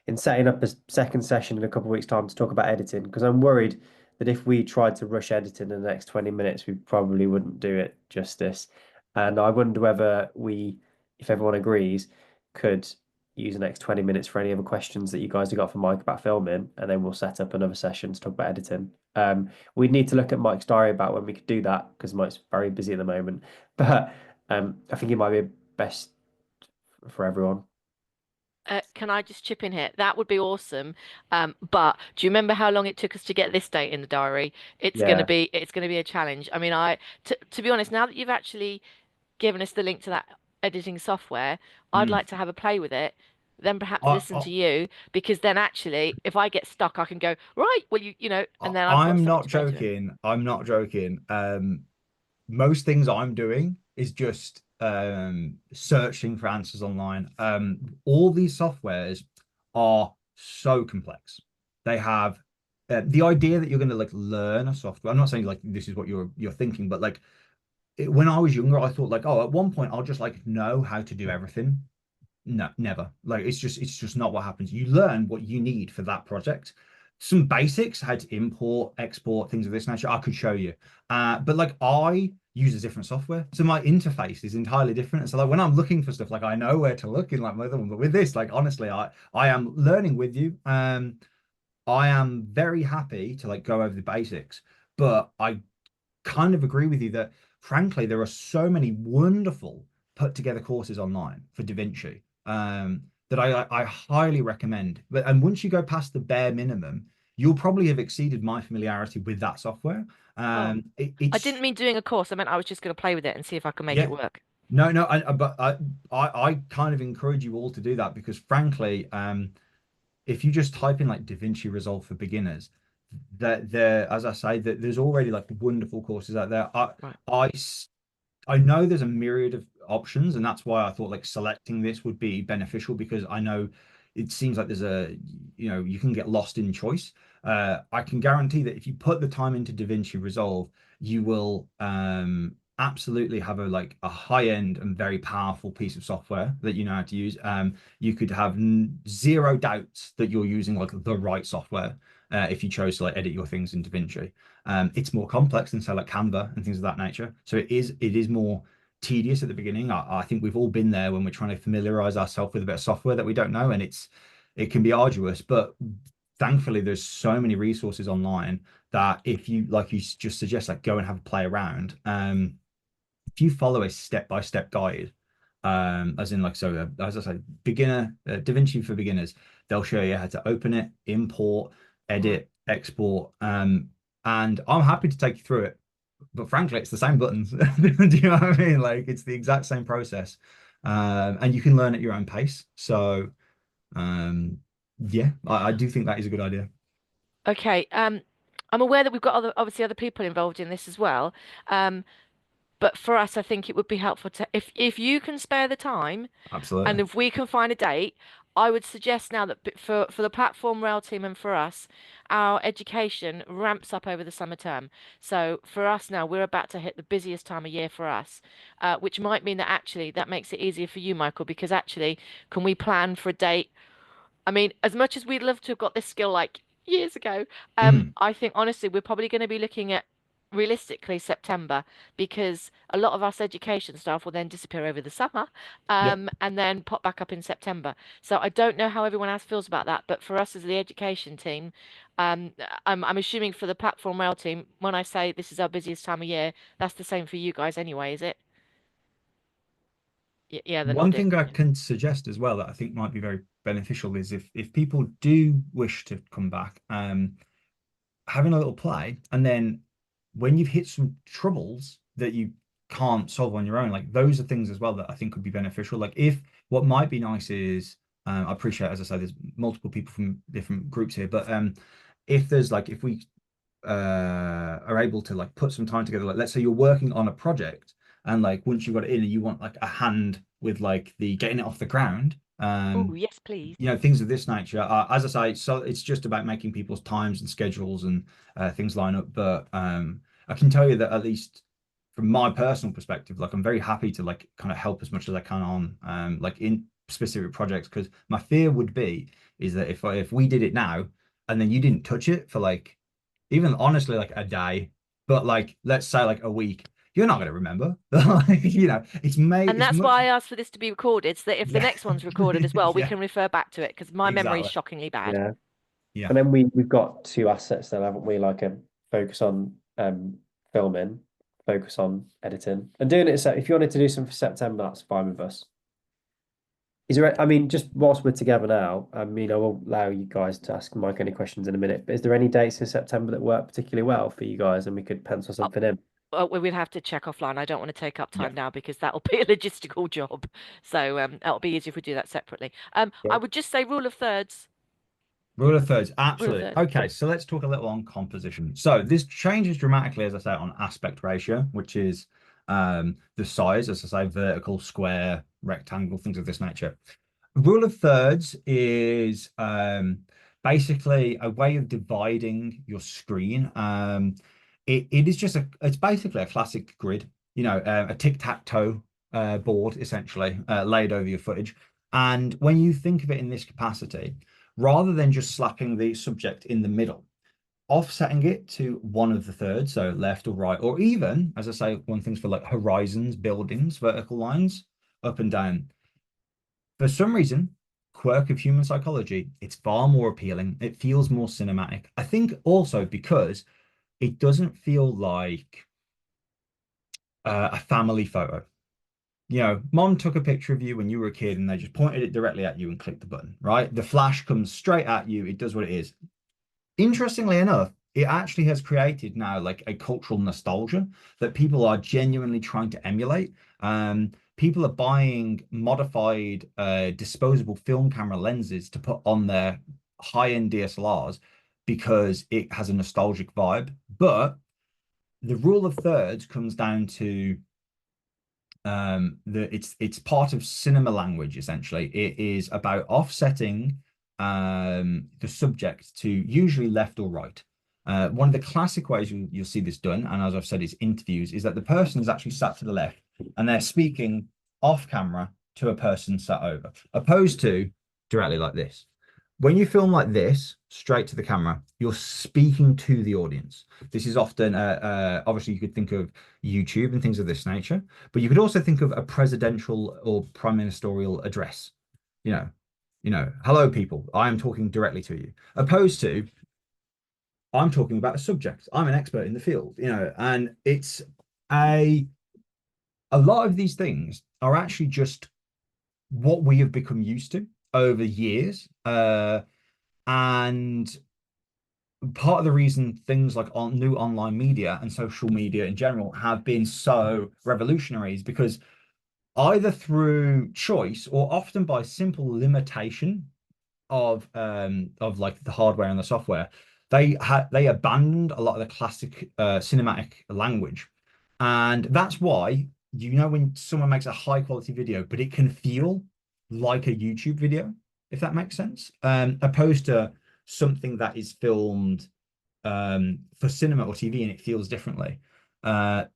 in setting up a second session in a couple of weeks' time to talk about editing. Because I'm worried that if we tried to rush editing in the next 20 minutes, we probably wouldn't do it justice. And I wonder whether we, if everyone agrees, could use the next 20 minutes for any other questions that you guys have got for Mike about filming, and then we'll set up another session to talk about editing. We'd need to look at Mike's diary about when we could do that because Mike's very busy at the moment. But I think it might be best for everyone. Can I just chip in here? That would be awesome. But do you remember how long it took us to get this date in the diary? Yeah. It's gonna be a challenge. I mean, to be honest, now that you've actually given us the link to that editing software, I'd like to have a play with it, then perhaps listen I, to you, because then actually, if I get stuck, I can go, right, well, and then I've got I'm something not to go to him. joking. I'm not joking. Most things I'm doing is just searching for answers online. All these softwares are so complex. They have the idea that you're going to like learn a software. I'm not saying like this is what you're thinking, but like when I was younger, I thought like, oh, at one point I'll just like know how to do everything. No, never. Like it's just not what happens. You learn what you need for that project. Some basics, how to import, export, things of this nature, I could show you. But like I use a different software. So my interface is entirely different. So like when I'm looking for stuff, like I know where to look in like my other one. But with this, like honestly, I am learning with you. I am very happy to like go over the basics, but I kind of agree with you that frankly there are so many wonderful put together courses online for DaVinci that I highly recommend. But and once you go past the bare minimum, you'll probably have exceeded my familiarity with that software. Oh, I It's didn't mean doing a course. I meant I was just going to play with it and see if I can make yeah, it work. no, but I kind of encourage you all to do that because frankly, if you just type in like DaVinci Resolve for beginners, that there, as I say, that there's already like wonderful courses out there. Right. I I know there's a myriad of options, and that's why I thought like selecting this would be beneficial because I know it seems like there's you can get lost in choice. I can guarantee that if you put the time into DaVinci Resolve, you will absolutely have a high end and very powerful piece of software that you know how to use. You could have zero doubts that you're using like the right software if you chose to like edit your things in DaVinci. It's more complex than say like Canva and things of that nature. So it is more tedious at the beginning. I think we've all been there when we're trying to familiarize ourselves with a bit of software that we don't know, and it can be arduous. But thankfully, there's so many resources online that if you like you just suggest like go and have a play around. If you follow a step-by-step guide, as in like so as I say, beginner DaVinci for beginners, they'll show you how to open it, import, edit, export. And I'm happy to take you through it. But frankly, it's the same buttons. Do you know what I mean? Like it's the exact same process. And you can learn at your own pace. So yeah, I do think that is a good idea. Okay. I'm aware that we've got obviously other people involved in this as well. But for us, I think it would be helpful to, if you can spare the time, and Absolutely. if we can find a date, I would suggest now that for the platform rail team and for us, our education ramps up over the summer term. So for us now, we're about to hit the busiest time of year for us, which might mean that actually that makes it easier for you, Michael, because actually, can we plan for a date? I mean, as much as we'd love to have got this skill like years ago, Mm. I think honestly, we're probably going to be looking at realistically September, because a lot of us education staff will then disappear over the summer, Yep. and then pop back up in September. So I don't know how everyone else feels about that, but for us as the education team, I'm assuming for the platform rail team, when I say this is our busiest time of year, that's the same for you guys anyway, is it? Yeah, they're One nodding. thing I can suggest as well that I think might be very beneficial is if people do wish to come back, having a little play, and then when you've hit some troubles that you can't solve on your own, like those are things as well that I think could be beneficial. Like if what might be nice is, I appreciate, as I say, there's multiple people from different groups here, but if there's like, if we are able to like put some time together, like let's say you're working on a project and like once you've got it in and you want like a hand with like the getting it off the ground, Oh, yes, please. you know, things of this nature. As I say, so it's just about making people's times and schedules and things line up. But I can tell you that at least from my personal perspective, like I'm very happy to like kind of help as much as I can on like in specific projects, because my fear would be is that if we did it now and then you didn't touch it for like even honestly like a day, but like let's say like a week, you're not going to remember. Like, you know, it's made And as that's much. why I asked for this to be recorded, so that if the Yeah. next one's recorded as well, we Yeah, can refer back to it, because my memory is exactly. shockingly bad. Yeah. Yeah. And then we've got two assets then, haven't we? Like a focus on filming, focus on editing, and doing it. So if you wanted to do something for September, that's fine with us. Is there? I mean, just whilst we're together now, I mean, I will allow you guys to ask Mike any questions in a minute. But is there any dates in September that work particularly well for you guys, and we could pencil something in? Well, we'll have to check offline. I don't want to take up time Yeah. now, because that'll be a logistical job. So that'll be easier if we do that separately. Yeah. I would just say rule of thirds. Rule of thirds, Rule of absolutely. thirds. Okay, so let's talk a little on composition. So this changes dramatically, as I say, on aspect ratio, which is the size, as I say, vertical, square, rectangle, things of this nature. Rule of thirds is basically a way of dividing your screen. It is just it's basically a classic grid, you know, a tic-tac-toe board essentially laid over your footage. And when you think of it in this capacity, rather than just slapping the subject in the middle, offsetting it to one of the thirds, so left or right, or even, as I say, one thing's for like horizons, buildings, vertical lines, up and down. For some reason, quirk of human psychology, it's far more appealing. It feels more cinematic. I think also because it doesn't feel like a family photo. You know, mom took a picture of you when you were a kid and they just pointed it directly at you and clicked the button, right? The flash comes straight at you. It does what it is. Interestingly enough, it actually has created now like a cultural nostalgia that people are genuinely trying to emulate. People are buying modified disposable film camera lenses to put on their high-end DSLRs because it has a nostalgic vibe. But the rule of thirds comes down to it's part of cinema language essentially. It is about offsetting the subject to usually left or right. One of the classic ways you'll see this done, and as I've said, is interviews, is that the person is actually sat to the left and they're speaking off camera to a person sat over, opposed to directly like this. When you film like this, straight to the camera, you're speaking to the audience. This is often, obviously, you could think of YouTube and things of this nature, but you could also think of a presidential or prime ministerial address. Hello, people, I am talking directly to you, opposed to I'm talking about a subject. I'm an expert in the field, and it's a lot of these things are actually just what we have become used to over years. And part of the reason things like new online media and social media in general have been so revolutionary is because either through choice or often by simple limitation of like the hardware and the software, they abandoned a lot of the classic cinematic language. And that's why, when someone makes a high quality video, but it can feel like a YouTube video, if that makes sense, opposed to something that is filmed for cinema or TV and it feels differently.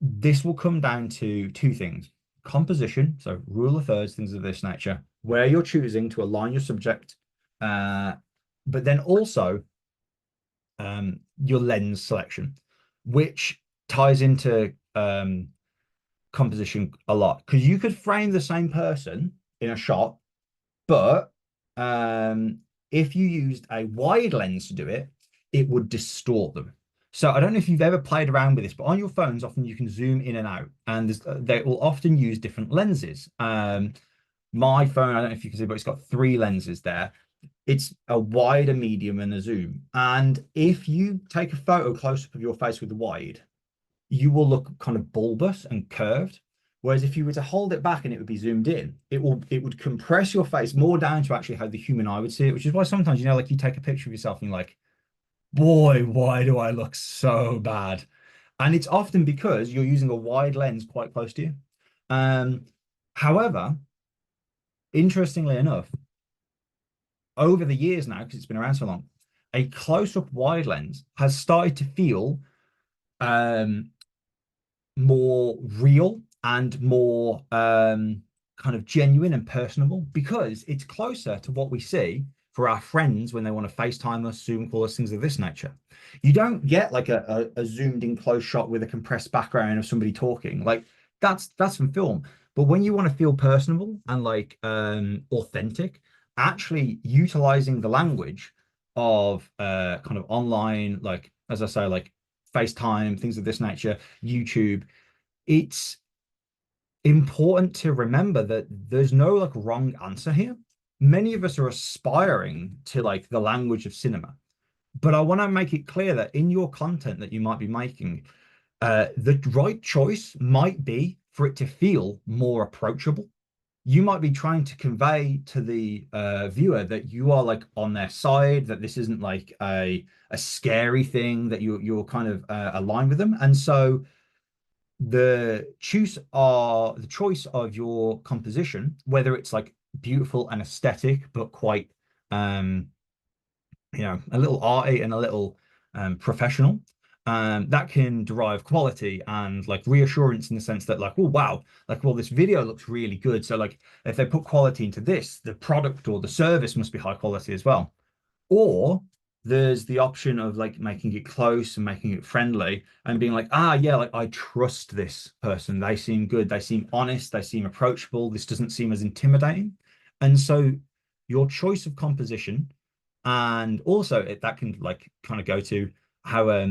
This will come down to two things: composition, so rule of thirds, things of this nature, where you're choosing to align your subject, but then also your lens selection, which ties into composition a lot, because you could frame the same person in a shot, but if you used a wide lens to do it, it would distort them. So I don't know if you've ever played around with this, but on your phones, often you can zoom in and out, and they will often use different lenses. My phone, I don't know if you can see, but it's got 3 lenses there. It's a wide, a medium, and a zoom. And if you take a photo close up of your face with the wide, you will look kind of bulbous and curved. Whereas if you were to hold it back and it would be zoomed in, it would compress your face more down to actually how the human eye would see it, which is why sometimes, you know, like you take a picture of yourself and you're like, boy, why do I look so bad? And it's often because you're using a wide lens quite close to you. However, interestingly enough, over the years now, because it's been around so long, a close-up wide lens has started to feel more real and more kind of genuine and personable, because it's closer to what we see for our friends when they want to FaceTime us, Zoom call us, things of this nature. You don't get like a zoomed in close shot with a compressed background of somebody talking. Like that's from film. But when you want to feel personable and like authentic, actually utilizing the language of kind of online, like as I say, like FaceTime, things of this nature, YouTube, it's important to remember that there's no like wrong answer here. Many of us are aspiring to like the language of cinema, but I want to make it clear that in your content that you might be making, the right choice might be for it to feel more approachable. You might be trying to convey to the viewer that you are like on their side, that this isn't like a scary thing, that you're kind of aligned with them. And so the choice of your composition, whether it's like beautiful and aesthetic but quite you know, a little arty and a little professional, that can derive quality and like reassurance in the sense that like, oh wow, like, well, this video looks really good, so like if they put quality into this, the product or the service must be high quality as well. Or there's the option of like making it close and making it friendly and being like, ah, yeah, like I trust this person. They seem good. They seem honest. They seem approachable. This doesn't seem as intimidating. And so your choice of composition, and also that can like kind of go to how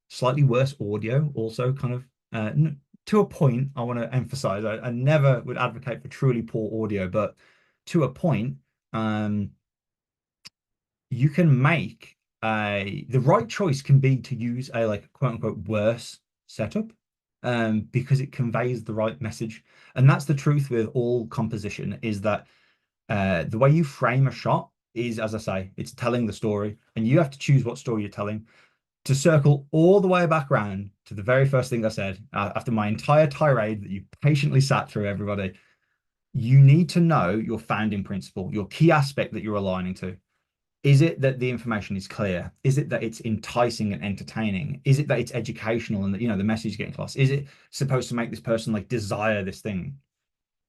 slightly worse audio also kind of to a point. I want to emphasize, I never would advocate for truly poor audio, but to a point, you can make the right choice can be to use a like quote unquote worse setup because it conveys the right message. And that's the truth with all composition, is that the way you frame a shot is, as I say, it's telling the story, and you have to choose what story you're telling. To circle all the way back around to the very first thing I said, after my entire tirade that you patiently sat through, everybody, you need to know your founding principle, your key aspect that you're aligning to. Is it that the information is clear? Is it that it's enticing and entertaining? Is it that it's educational and that, you know, the message is getting across? Is it supposed to make this person like desire this thing?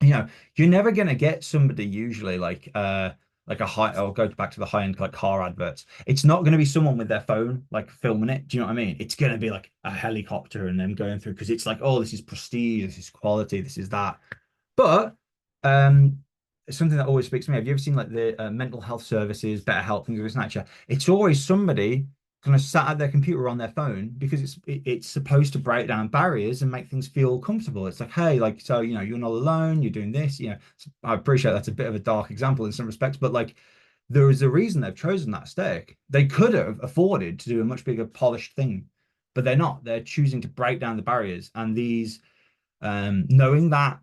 You know, you're never going to get somebody usually like a high, I'll go back to the high end like car adverts. It's not going to be someone with their phone like filming it. Do you know what I mean? It's going to be like a helicopter and them going through, because it's like, oh, this is prestige, this is quality, this is that. But it's something that always speaks to me. Have you ever seen like the mental health services, Better Help, things of this nature? It's always somebody kind of sat at their computer on their phone, because it's supposed to break down barriers and make things feel comfortable. It's like, hey, like, so, you know, you're not alone, you're doing this, you know. I appreciate that's a bit of a dark example in some respects, but like there is a reason they've chosen that stake. They could have afforded to do a much bigger polished thing, but they're not. They're choosing to break down the barriers. And these knowing that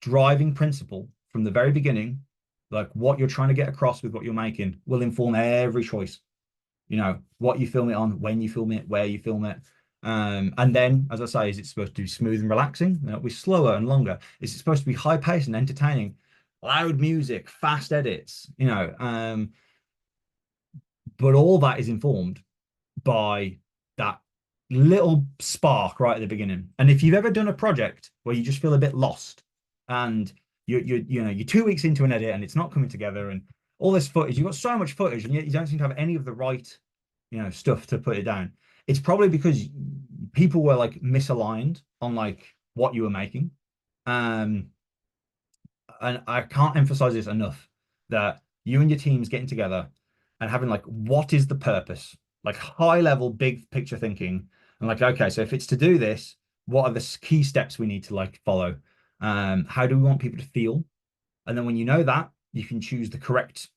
driving principle from the very beginning, like what you're trying to get across with what you're making, will inform every choice. You know, what you film it on, when you film it, where you film it. And then, as I say, is it supposed to be smooth and relaxing? You know, be slower and longer? Is it supposed to be high paced and entertaining? Loud music, fast edits, you know, but all that is informed by that little spark right at the beginning. And if you've ever done a project where you just feel a bit lost, and you're 2 weeks into an edit and it's not coming together, and all this footage, you've got so much footage, and yet you don't seem to have any of the right, you know, stuff to put it down. It's probably because people were like misaligned on like what you were making. And I can't emphasize this enough, that you and your teams getting together and having like, what is the purpose? Like high level, big picture thinking. And like, okay, so if it's to do this, what are the key steps we need to like follow? How do we want people to feel? And then when you know that, you can choose the correct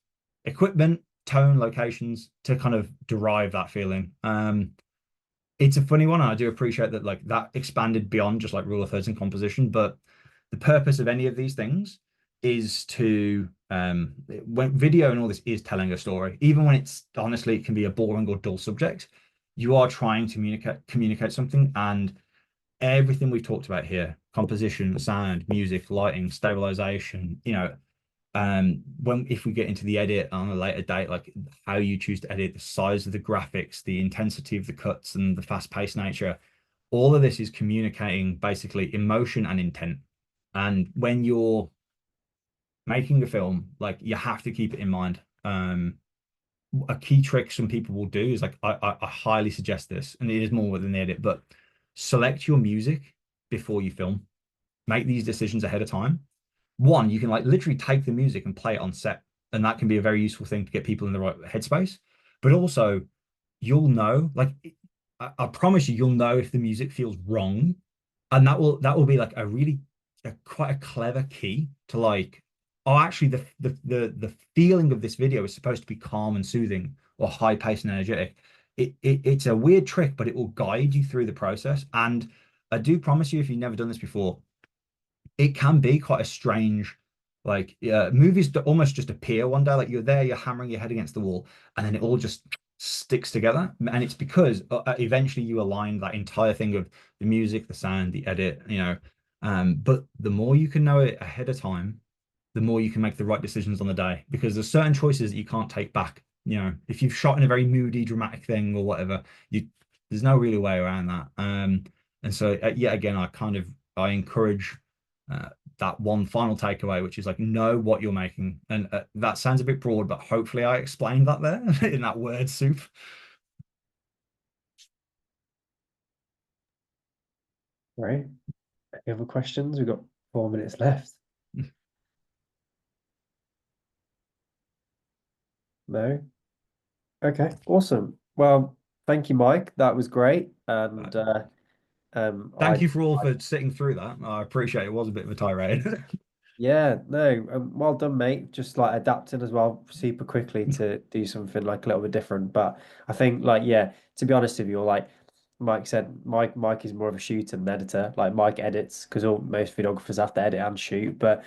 equipment, tone, locations to kind of derive that feeling. It's a funny one. I do appreciate that like that expanded beyond just like rule of thirds and composition, but the purpose of any of these things is to when video and all this is telling a story, even when it's honestly it can be a boring or dull subject, you are trying to communicate something. And everything we've talked about here, composition, sound, music, lighting, stabilization, when if we get into the edit on a later date, like how you choose to edit, the size of the graphics, the intensity of the cuts, and the fast-paced nature, all of this is communicating basically emotion and intent. And when you're making a film, like you have to keep it in mind. A key trick some people will do is like I highly suggest this, and it is more than the edit, but select your music before you film. Make these decisions ahead of time. One, you can like literally take the music and play it on set, and that can be a very useful thing to get people in the right headspace. But also, you'll know, like I promise you, you'll know if the music feels wrong, and that will be like quite a clever key to like, oh, actually the feeling of this video is supposed to be calm and soothing or high paced and energetic. It's a weird trick, but it will guide you through the process. And I do promise you, if you've never done this before, it can be quite a strange, like movies almost just appear one day, like you're there, you're hammering your head against the wall, and then it all just sticks together. And it's because eventually you align that entire thing of the music, the sound, the edit, but the more you can know it ahead of time, the more you can make the right decisions on the day, because there's certain choices that you can't take back. If you've shot in a very moody, dramatic thing or whatever, there's no really way around that. And so yet again, I encourage that one final takeaway, which is like, know what you're making. And that sounds a bit broad, but hopefully I explained that there in that word soup. Right. Any other questions? We've got 4 minutes left. No? Okay, awesome. Well, thank you, Mike. That was great. And Thank you for all for sitting through that. I appreciate it. It was a bit of a tirade. Yeah, no, well done, mate. Just like adapting as well super quickly to do something like a little bit different. But I think like, yeah, to be honest with you, like Mike said, Mike is more of a shooter than editor. Like Mike edits because most videographers have to edit and shoot. But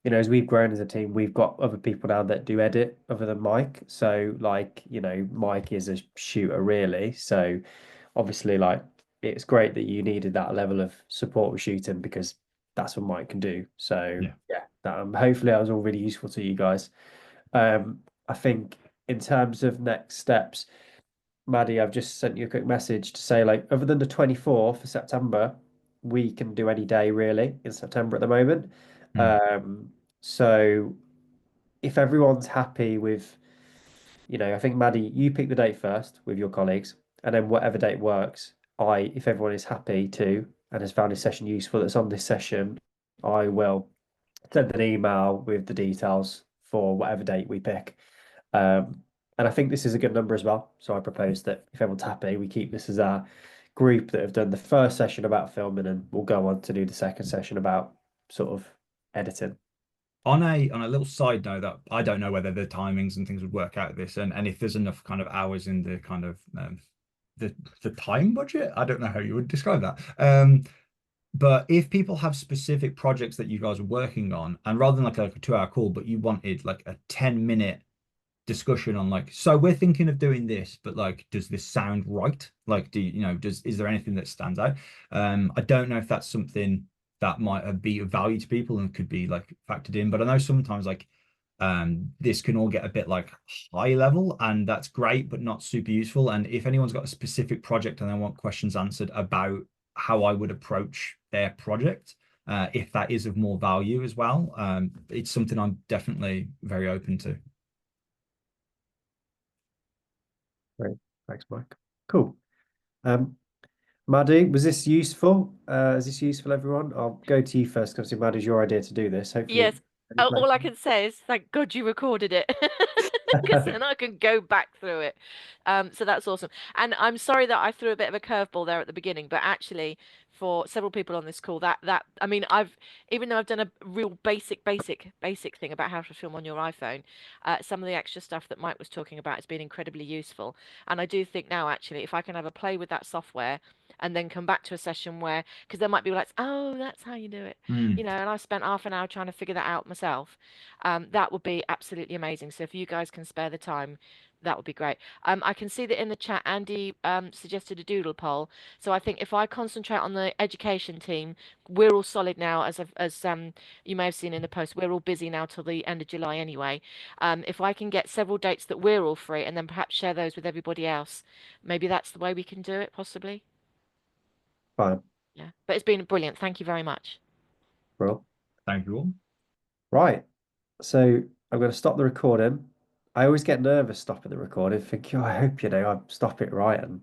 as we've grown as a team, we've got other people now that do edit other than Mike. So like, Mike is a shooter really. So obviously like it's great that you needed that level of support with shooting because that's what Mike can do. So yeah, hopefully that was all really useful to you guys. I think in terms of next steps, Maddie, I've just sent you a quick message to say like other than the 24th of September, we can do any day really in September at the moment. So if everyone's happy with, I think Maddie, you pick the date first with your colleagues, and then whatever date works, if everyone is happy to and has found this session useful that's on this session, I will send an email with the details for whatever date we pick. And I think this is a good number as well. So I propose that if everyone's happy, we keep this as our group that have done the first session about filming, and we'll go on to do the second session about sort of editing. On a little side note, that I don't know whether the timings and things would work out this, and if there's enough kind of hours in the kind of the time budget, I don't know how you would describe that. But if people have specific projects that you guys are working on, and rather than like a 2-hour call, but you wanted like a 10-minute discussion on like, so we're thinking of doing this, but like, does this sound right? Like, is there anything that stands out? I don't know if that's something that might be of value to people and could be like factored in, but I know sometimes like this can all get a bit like high level, and that's great but not super useful. And if anyone's got a specific project and they want questions answered about how I would approach their project, if that is of more value as well, it's something I'm definitely very open to. Great. Thanks, Mike. Cool. Maddie, was this useful? Is this useful, everyone? I'll go to you first because Maddie's your idea to do this. Hopefully, Yes. any All I questions? can say is thank God you recorded it because then I can go back through it. So that's awesome. And I'm sorry that I threw a bit of a curveball there at the beginning, but actually, for several people on this call, that I mean, even though I've done a real basic thing about how to film on your iPhone, some of the extra stuff that Mike was talking about has been incredibly useful. And I do think now, actually, if I can have a play with that software and then come back to a session where, because there might be like, oh, that's how you do it, Mm. and I've spent half an hour trying to figure that out myself. That would be absolutely amazing. So if you guys can spare the time, that would be great. I can see that in the chat, Andy suggested a doodle poll. So I think if I concentrate on the education team, we're all solid now, as you may have seen in the post. We're all busy now till the end of July anyway. If I can get several dates that we're all free, and then perhaps share those with everybody else, maybe that's the way we can do it, possibly. Fine. Yeah, but it's been brilliant. Thank you very much. Well, Thank you all. right. So I'm going to stop the recording. I always get nervous stopping the recording, thinking, oh, I hope I stop it right and